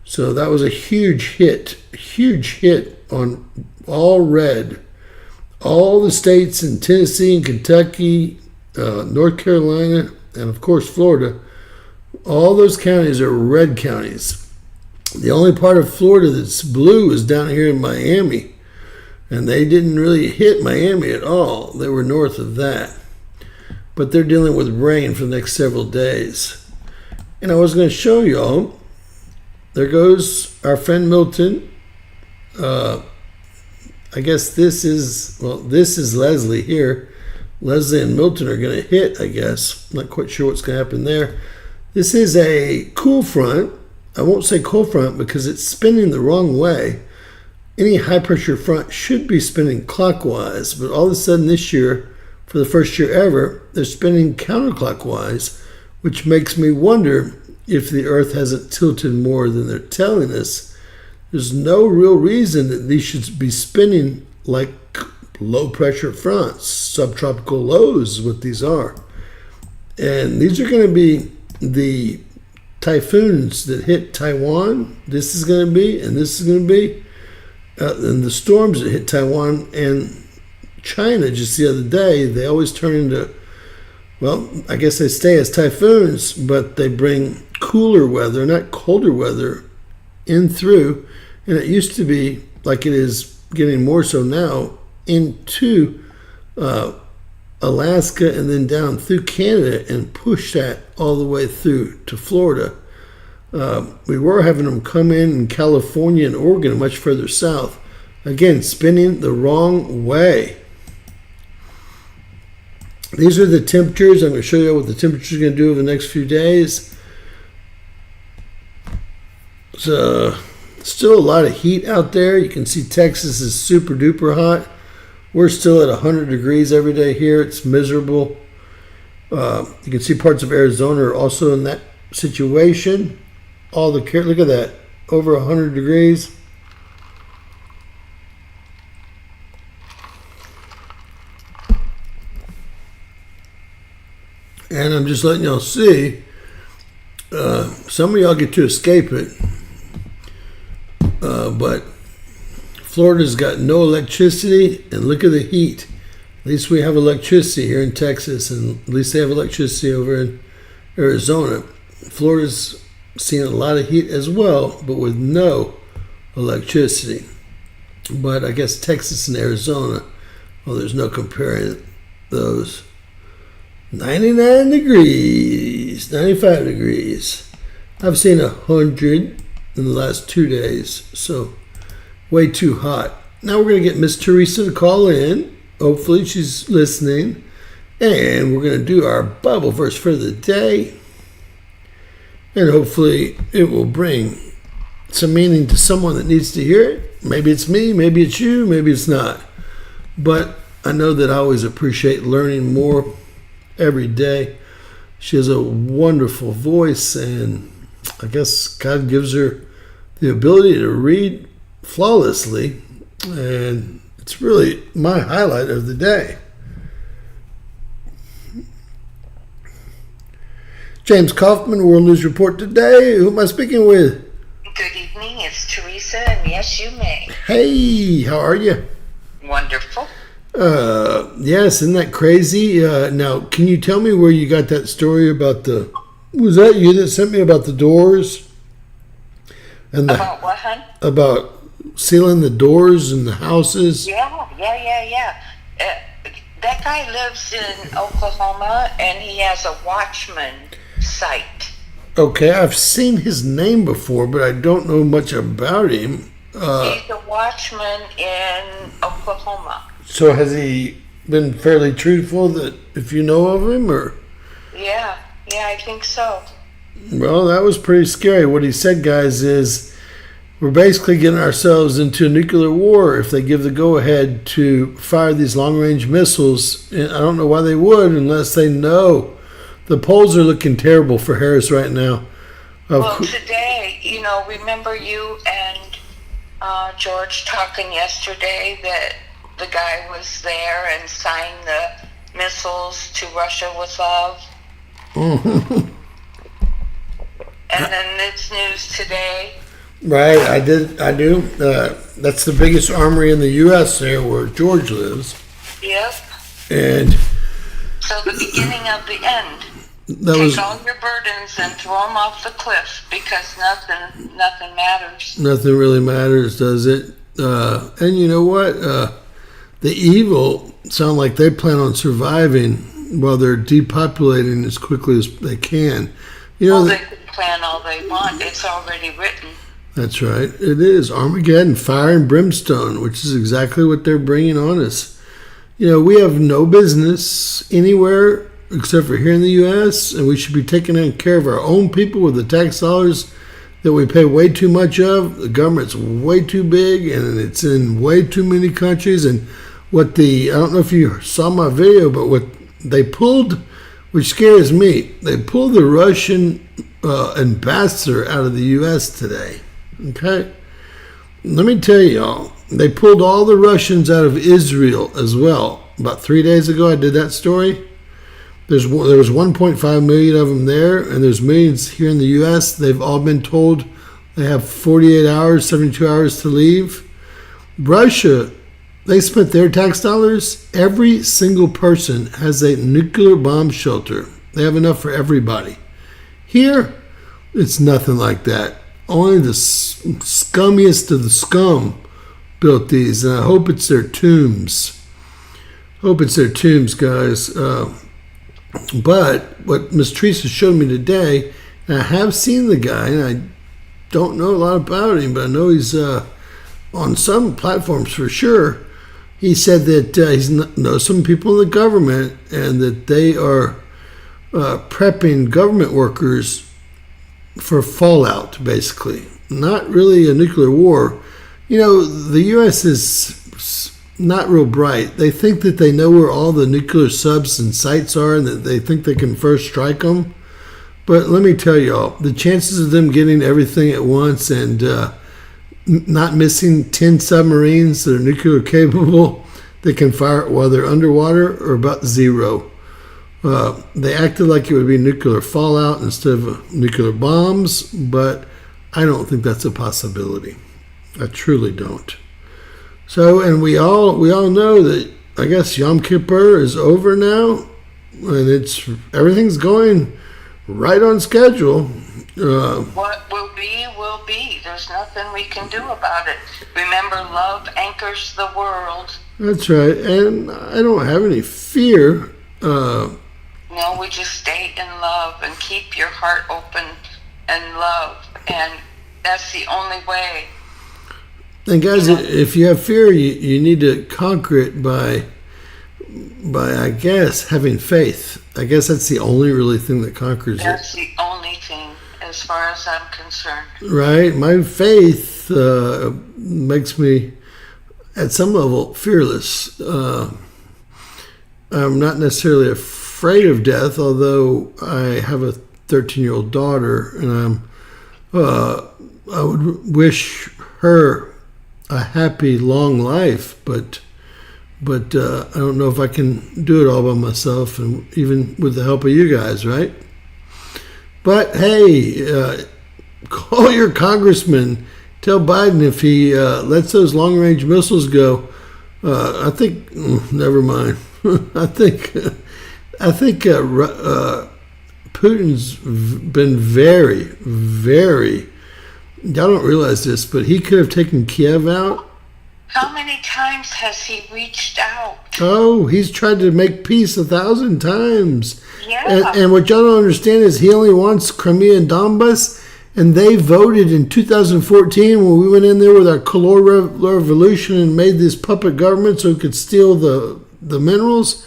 So that was a huge hit on all red. All the states in Tennessee and Kentucky, North Carolina, and of course Florida, all those counties are red counties. The only part of Florida that's blue is down here in Miami, and they didn't really hit Miami at all. They were north of that. But they're dealing with rain for the next several days. And I was going to show y'all, there goes our friend Milton. I guess this is Leslie here. Leslie and Milton are going to hit, I guess. Not quite sure what's going to happen there. This is a cool front. I won't say cold front because it's spinning the wrong way. Any high-pressure front should be spinning clockwise, but all of a sudden this year, for the first year ever, they're spinning counterclockwise, which makes me wonder if the Earth hasn't tilted more than they're telling us. There's no real reason that these should be spinning like low-pressure fronts. Subtropical lows is what these are. And these are going to be the typhoons that hit Taiwan. This is going to be, and this is going to be. And the storms that hit Taiwan and China just the other day, they always turn into, well, I guess they stay as typhoons, but they bring cooler weather, not colder weather, in through. And it used to be, like it is getting more so now, into Alaska and then down through Canada and push that all the way through to Florida. We were having them come in California and Oregon, much further south. Again, spinning the wrong way. These are the temperatures. I'm going to show you what the temperature is going to do over the next few days. So, still a lot of heat out there. You can see Texas is super duper hot. We're still at 100 degrees every day here. It's miserable. You can see parts of Arizona are also in that situation. Look at that, over 100 degrees. And I'm just letting y'all see. Some of y'all get to escape it, but Florida's got no electricity, and look at the heat. At least we have electricity here in Texas, and at least they have electricity over in Arizona. Florida's seeing a lot of heat as well, but with no electricity. But I guess Texas and Arizona, well, there's no comparing those. 99 degrees, 95 degrees. I've seen 100 in the last 2 days, so way too hot. Now we're going to get Miss Teresa to call in. Hopefully she's listening. And we're going to do our Bible verse for the day. And hopefully it will bring some meaning to someone that needs to hear it. Maybe it's me, maybe it's you, maybe it's not. But I know that I always appreciate learning more every day. She has a wonderful voice, and I guess God gives her the ability to read flawlessly, and it's really my highlight of the day. James Kaufman, World News Report today. Who am I speaking with? Good evening, it's Teresa, and yes, you may. Hey, how are you? Wonderful. Yes, isn't that crazy? Now, can you tell me where you got that story about was that you that sent me about the doors? And About what, hon? About sealing the doors in the houses? Yeah. That guy lives in Oklahoma, and he has a Watchman site. Okay, I've seen his name before, but I don't know much about him. He's a watchman in Oklahoma. So has he been fairly truthful that if you know of him, or? Yeah, I think so. Well, that was pretty scary. What he said, guys, is we're basically getting ourselves into a nuclear war if they give the go-ahead to fire these long-range missiles. And I don't know why they would unless they know. The polls are looking terrible for Harris right now. Well, today, remember you and George talking yesterday that the guy was there and signed the missiles to Russia with love? Mm-hmm. And then it's news today. Right, I do. That's the biggest armory in the U.S. there where George lives. Yep. And so the beginning of the end. Take all your burdens and throw them off the cliff because nothing matters. Nothing really matters, does it? And you know what? The evil sound like they plan on surviving while they're depopulating as quickly as they can. They can plan all they want. It's already written. That's right. It is. Armageddon, fire and brimstone, which is exactly what they're bringing on us. We have no business anywhere except for here in the U.S., and we should be taking care of our own people with the tax dollars that we pay way too much of. The government's way too big, and it's in way too many countries. And I don't know if you saw my video, but what they pulled, which scares me, they pulled the Russian ambassador out of the U.S. today. Okay? Let me tell y'all, they pulled all the Russians out of Israel as well. About 3 days ago, I did that story. There was 1.5 million of them there, and there's millions here in the U.S. They've all been told they have 48 hours, 72 hours to leave. Russia, they spent their tax dollars. Every single person has a nuclear bomb shelter. They have enough for everybody. Here, it's nothing like that. Only the scummiest of the scum built these, and I hope it's their tombs. Hope it's their tombs, guys. But what Miss Teresa showed me today, and I have seen the guy, and I don't know a lot about him, but I know he's on some platforms for sure. He said that he knows some people in the government, and that they are prepping government workers for fallout, basically. Not really a nuclear war. You know, the U.S. is not real bright. They think that they know where all the nuclear subs and sites are, and that they think they can first strike them. But let me tell y'all, the chances of them getting everything at once and not missing 10 submarines that are nuclear capable that can fire while they're underwater are about zero. They acted like it would be nuclear fallout instead of nuclear bombs, but I don't think that's a possibility. I truly don't. So, and we all know that I guess Yom Kippur is over now, and everything's going right on schedule. What will be, will be. There's nothing we can do about it. Remember, love anchors the world. That's right, and I don't have any fear. No, we just stay in love and keep your heart open and love, and that's the only way. And guys, if you have fear, you need to conquer it by I guess having faith. I guess that's the only really thing that conquers it. That's the only thing, as far as I'm concerned. Right, my faith makes me, at some level, fearless. I'm not necessarily afraid of death, although I have a 13-year-old daughter, and I would wish her a happy, long life, but I don't know if I can do it all by myself, and even with the help of you guys, right? But hey, call your congressman. Tell Biden if he lets those long-range missiles go. I think, never mind. I think Putin's been very, very. Y'all don't realize this, but he could have taken Kiev out. How many times has he reached out? Oh, he's tried to make peace 1,000 times. Yeah. And what y'all don't understand is he only wants Crimea and Donbass, and they voted in 2014 when we went in there with our color revolution and made this puppet government so it could steal the minerals.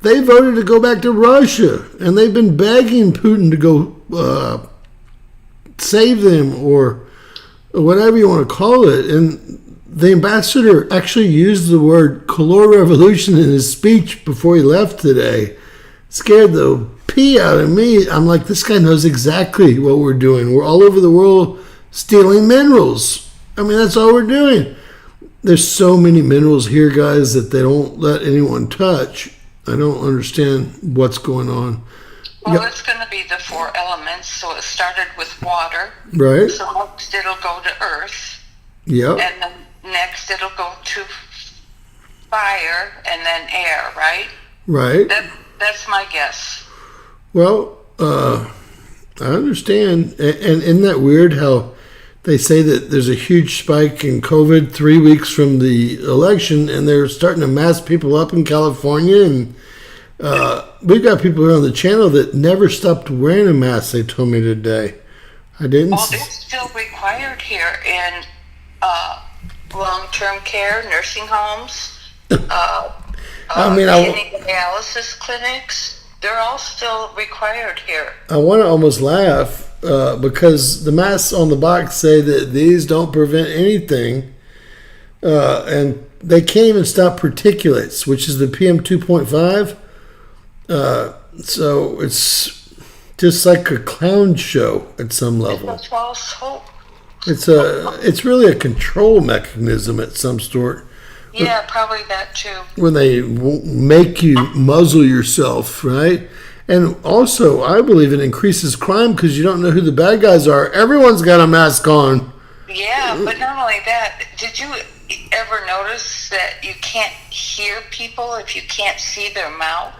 They voted to go back to Russia, and they've been begging Putin to go save them or whatever you want to call it. And the ambassador actually used the word color revolution in his speech before he left today. Scared the pee out of me. I'm like, this guy knows exactly what we're doing. We're all over the world stealing minerals. I mean, that's all we're doing. There's so many minerals here, guys, that they don't let anyone touch. I don't understand what's going on. Well, it's going to be the 4 elements. So it started with water. Right. So next it'll go to earth. Yep. And then next it'll go to fire and then air, right? Right. That's my guess. Well, I understand. And isn't that weird how they say that there's a huge spike in COVID 3 weeks from the election, and they're starting to mask people up in California, and we've got people here on the channel that never stopped wearing a mask, they told me today. I didn't. Well, it's still required here in long-term care, nursing homes, dialysis clinics. They're all still required here. I want to almost laugh because the masks on the box say that these don't prevent anything, and they can't even stop particulates, which is the PM 2.5. So it's just like a clown show at some level. It's a false hope. It's really a control mechanism at some sort. Yeah, probably that too. When they make you muzzle yourself, right? And also, I believe it increases crime because you don't know who the bad guys are. Everyone's got a mask on. Yeah, but not only that, did you ever notice that you can't hear people if you can't see their mouth?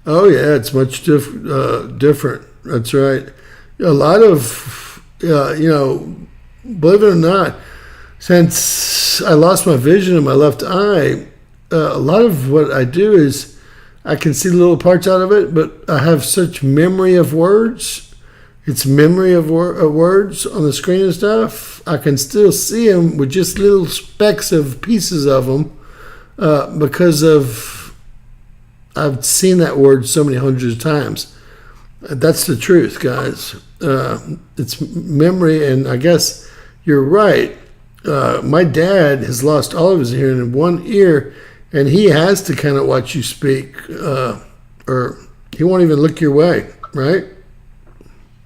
Oh, yeah, it's much different. That's right. A lot of, believe it or not, since I lost my vision in my left eye, a lot of what I do is I can see little parts out of it, but I have such memory of words. It's memory of words on the screen and stuff. I can still see them with just little specks of pieces of them because of I've seen that word so many hundreds of times. That's the truth, guys. It's memory, and I guess you're right. My dad has lost all of his hearing in one ear, and he has to kind of watch you speak, or he won't even look your way, right?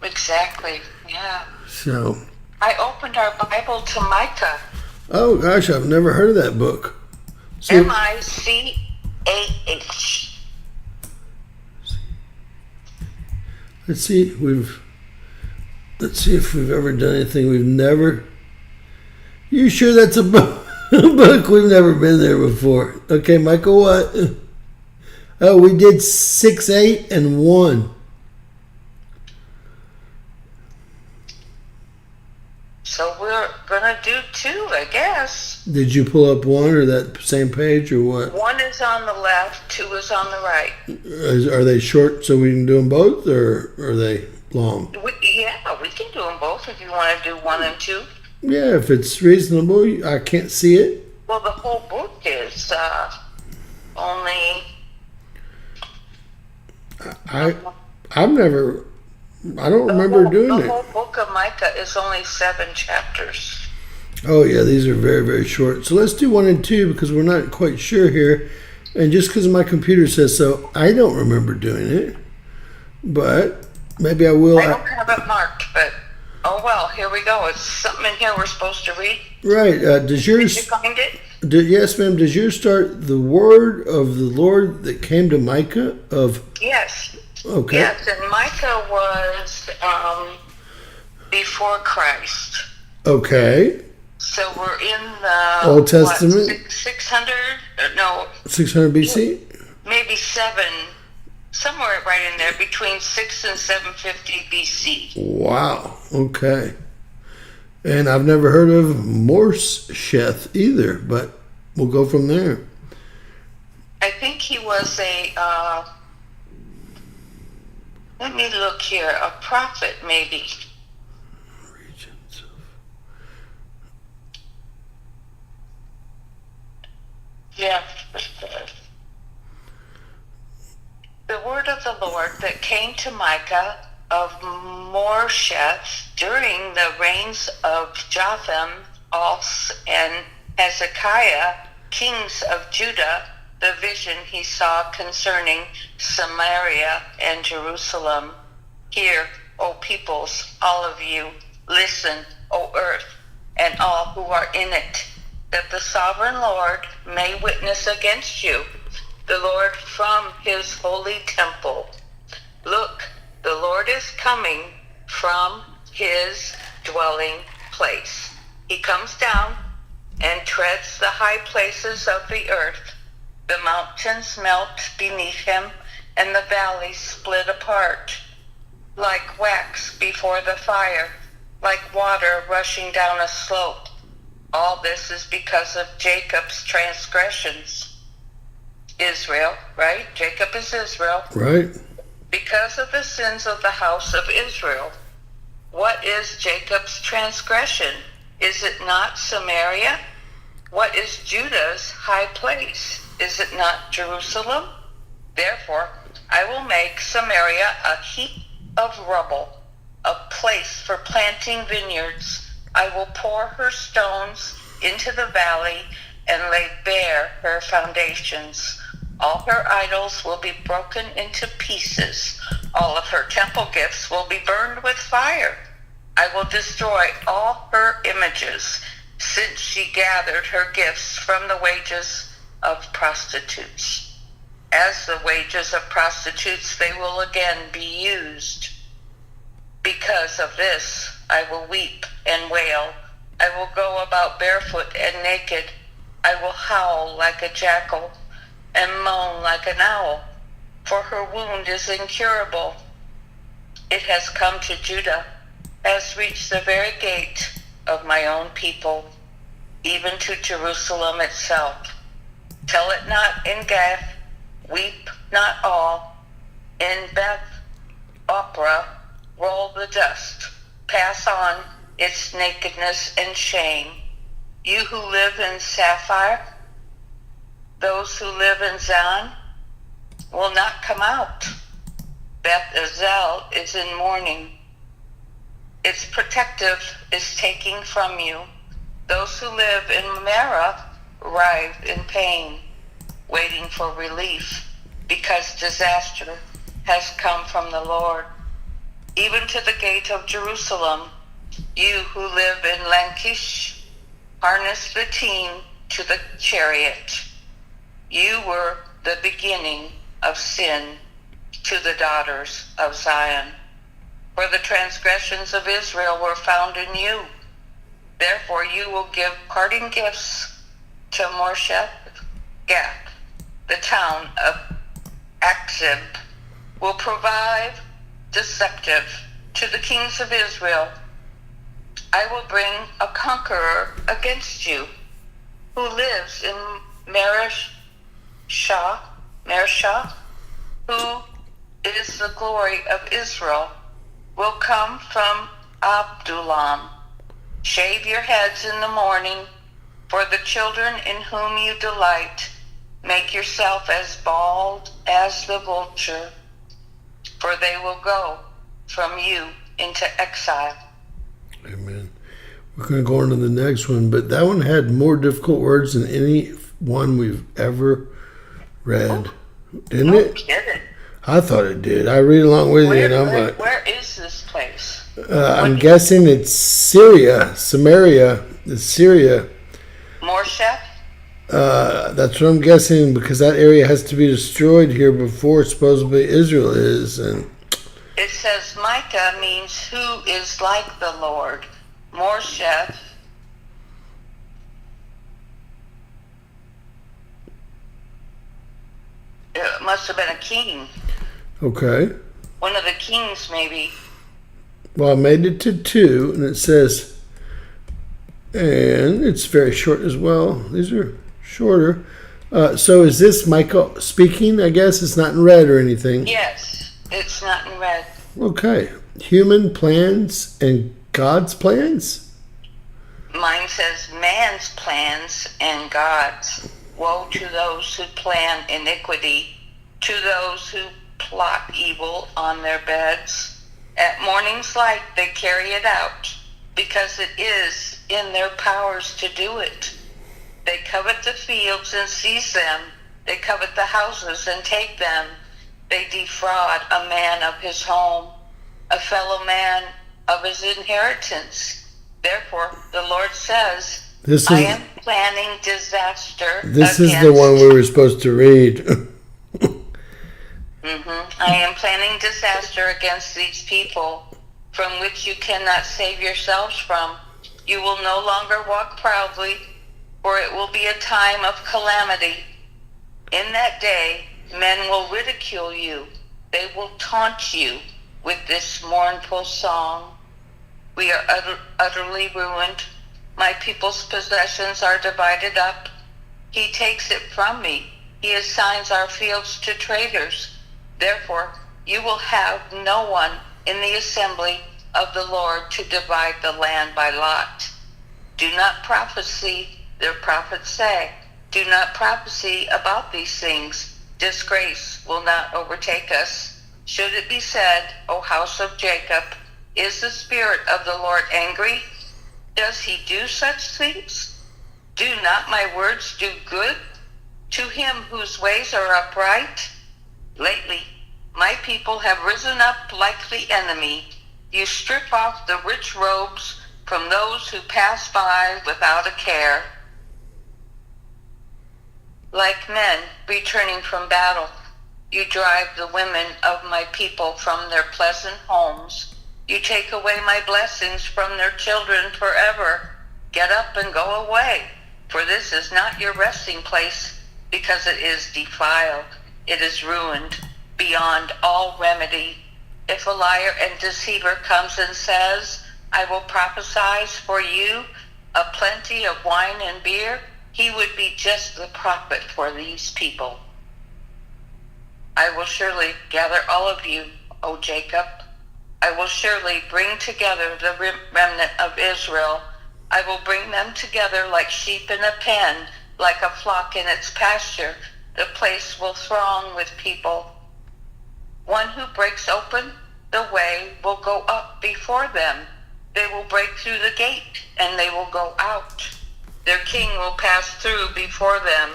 Exactly, yeah. So. I opened our Bible to Micah. Oh, gosh, I've never heard of that book. So, Micah. Let's see if we've ever done anything we've never. You sure that's a book? Book we've never been there before. Okay, Michael, what? Oh, we did 6, 8, and 1. So we're gonna do 2, I guess. Did you pull up 1 or that same page or what? 1 is on the left, 2 is on the right. Are they short so we can do them both, or are they long? We can do them both if you want to do 1 and 2. Yeah, if it's reasonable. I can't see it. Well, the whole book is only. I've never. I don't remember doing it. The whole book of Micah is only 7 chapters. Oh yeah, these are very, very short. So let's do 1 and 2 because we're not quite sure here, and just because my computer says so, I don't remember doing it. But maybe I will. I don't have it marked, but oh well. Here we go. It's something in here we're supposed to read. Right. Does yours? Did you find it? Yes, ma'am. Does yours start the word of the Lord that came to Micah of? Yes. Okay. Yes, and Micah was before Christ. Okay. So we're in the Old Testament. 600? No. 600 BC. Maybe 7. Somewhere right in there, between 6 and 750 BC. Wow. Okay. And I've never heard of Morsheth either, but we'll go from there. I think he was a, let me look here, a prophet maybe. Regions Yeah. The word of the Lord that came to Micah of Morsheth during the reigns of Jotham, Os, and Hezekiah, kings of Judah, the vision he saw concerning Samaria and Jerusalem. Hear, O peoples, all of you, listen, O earth, and all who are in it, that the sovereign Lord may witness against you, the Lord from his holy temple. Look, the Lord is coming from his dwelling place. He comes down and treads the high places of the earth. The mountains melt beneath him, and the valleys split apart. Like wax before the fire, like water rushing down a slope. All this is because of Jacob's transgressions. Israel, right? Jacob is Israel. Right. Because of the sins of the house of Israel. What is Jacob's transgression? Is it not Samaria? What is Judah's high place? Is it not Jerusalem? Therefore, I will make Samaria a heap of rubble, a place for planting vineyards. I will pour her stones into the valley and lay bare her foundations. All her idols will be broken into pieces. All of her temple gifts will be burned with fire. I will destroy all her images, since she gathered her gifts from the wages of prostitutes. As the wages of prostitutes, they will again be used. Because of this, I will weep and wail. I will go about barefoot and naked. I will howl like a jackal and moan like an owl, for her wound is incurable. It has come to Judah, has reached the very gate of my own people, even to Jerusalem itself. Tell it not in Gath, weep not all. In Beth Opera, roll the dust. Pass on its nakedness and shame. You who live in Sapphire, those who live in Zan, will not come out. Beth Ezel is in mourning. Its protective is taking from you. Those who live in Marah writhe in pain, waiting for relief, because disaster has come from the Lord. Even to the gate of Jerusalem, you who live in Lachish, harness the team to the chariot. You were the beginning of sin to the daughters of Zion. For the transgressions of Israel were found in you. Therefore you will give parting gifts to Morsheth Gath. The town of Akzib will provide deceptive to the kings of Israel. I will bring a conqueror against you who lives in Mareshah, who is the glory of Israel, will come from Abdullam. Shave your heads in the morning, for the children in whom you delight. Make yourself as bald as the vulture, for they will go from you into exile. Amen. We're going to go on to the next one, but that one had more difficult words than any one we've ever read. Didn't it? Kidding. I thought it did. I read along with you, and I'm like, where is this place? I'm guessing it's Syria, Samaria. It's Syria. Morsheth? That's what I'm guessing, because that area has to be destroyed here before supposedly Israel is. And it says Micah means who is like the Lord. Morsheth it must have been a king. Okay. One of the kings, maybe. Well, I made it to 2, and it says, and it's very short as well. These are shorter. So is this Michael speaking? I guess it's not in red or anything. Yes, it's not in red. Okay. Human plans and God's plans? Mine says man's plans and God's. Woe to those who plan iniquity, to those who plot evil on their beds. At morning's light they carry it out, because it is in their powers to do it. They covet the fields and seize them. They covet the houses and take them. They defraud a man of his home, a fellow man of his inheritance. Therefore, the Lord says, I am planning disaster. This is the one we were supposed to read. I am planning disaster against these people, from which you cannot save yourselves from. You will no longer walk proudly, for it will be a time of calamity. In that day, men will ridicule you. They will taunt you with this mournful song. We are utterly ruined. My people's possessions are divided up. He takes it from me. He assigns our fields to traders. Therefore, you will have no one in the assembly of the Lord to divide the land by lot. Do not prophesy, their prophets say. Do not prophesy about these things. Disgrace will not overtake us. Should it be said, O house of Jacob, is the Spirit of the Lord angry? Does he do such things? Do not my words do good to him whose ways are upright? Lately, my people have risen up like the enemy. You strip off the rich robes from those who pass by without a care. Like men returning from battle, you drive the women of my people from their pleasant homes. You take away my blessings from their children forever. Get up and go away, for this is not your resting place, because it is defiled. It is ruined beyond all remedy. If a liar and deceiver comes and says, I will prophesy for you a plenty of wine and beer, he would be just the prophet for these people. I will surely gather all of you, O Jacob. I will surely bring together the remnant of Israel. I will bring them together like sheep in a pen, like a flock in its pasture. The place will throng with people. One who breaks open the way will go up before them. They will break through the gate, and they will go out. Their king will pass through before them,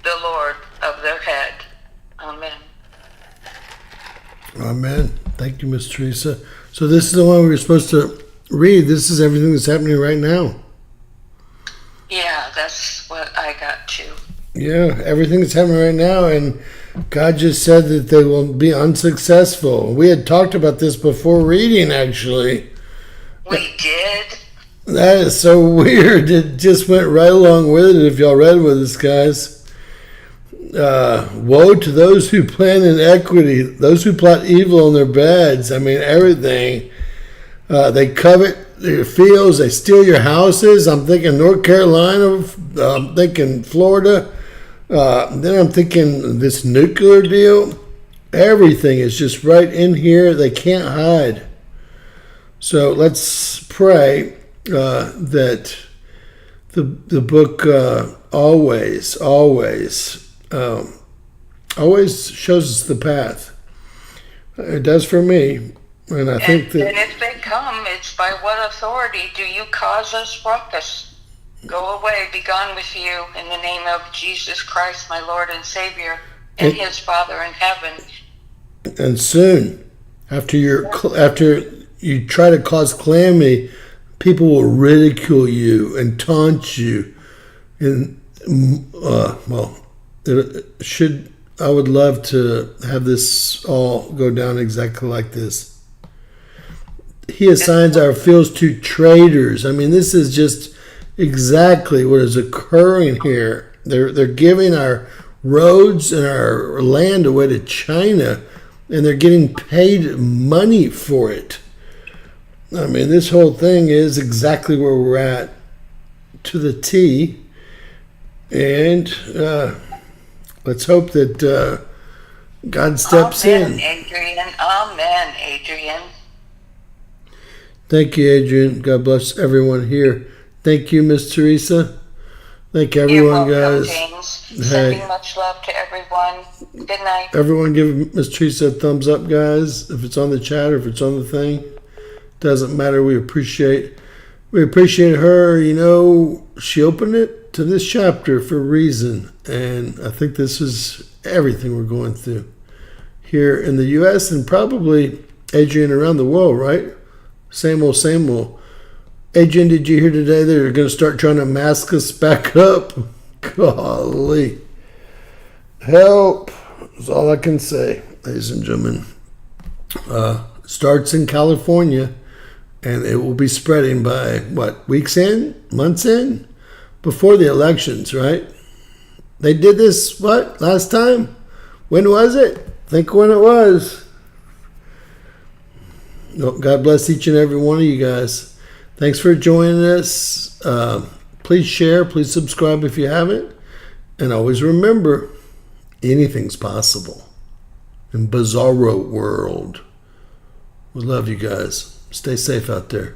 the Lord of their head. Amen. Amen. Thank you, Miss Teresa. So this is the one we were supposed to read. This is everything that's happening right now. Yeah, that's what I got too. Yeah, everything that's happening right now, and God just said that they will be unsuccessful. We had talked about this before reading, actually. We did? That is so weird. It just went right along with it if y'all read with us, guys. Woe to those who plan inequity, those who plot evil in their beds. I mean, everything. They covet your fields, they steal your houses. I'm thinking North Carolina, I'm thinking Florida. Then I'm thinking this nuclear deal. Everything is just right in here. They can't hide. So let's pray that the book always shows us the path. It does for me. And I think that... And if they come, it's by what authority do you cause us ruckus? Go away, be gone with you, in the name of Jesus Christ, my Lord and Savior, and his Father in heaven. And soon, after you try to cause calamity, people will ridicule you and taunt you. And, I would love to have this all go down exactly like this. He assigns our fields to traders. I mean, this is just exactly what is occurring here. They're giving our roads and our land away to China, and they're getting paid money for it. I mean, this whole thing is exactly where we're at to the T. And let's hope that God steps in. Adrian. Amen, Adrian. Thank you, Adrian. God bless everyone here. Thank you, Miss Teresa. Thank everyone, You're welcome, guys. James. Sending much love to everyone. Good night. Everyone give Miss Teresa a thumbs up, guys. If it's on the chat or if it's on the thing, doesn't matter. We appreciate her. You know, she opened it to this chapter for a reason, and I think this is everything we're going through here in the U.S. and probably, Adrian, around the world, right? Same old, same old. Adrian, did you hear today they're going to start trying to mask us back up? Golly. Help is all I can say, ladies and gentlemen. Starts in California, and it will be spreading by, weeks in? Months in? Before the elections, right? They did this, last time? When was it? Think when it was. God bless each and every one of you guys. Thanks for joining us. Please share. Please subscribe if you haven't. And always remember, anything's possible in Bizarro World. We love you guys. Stay safe out there.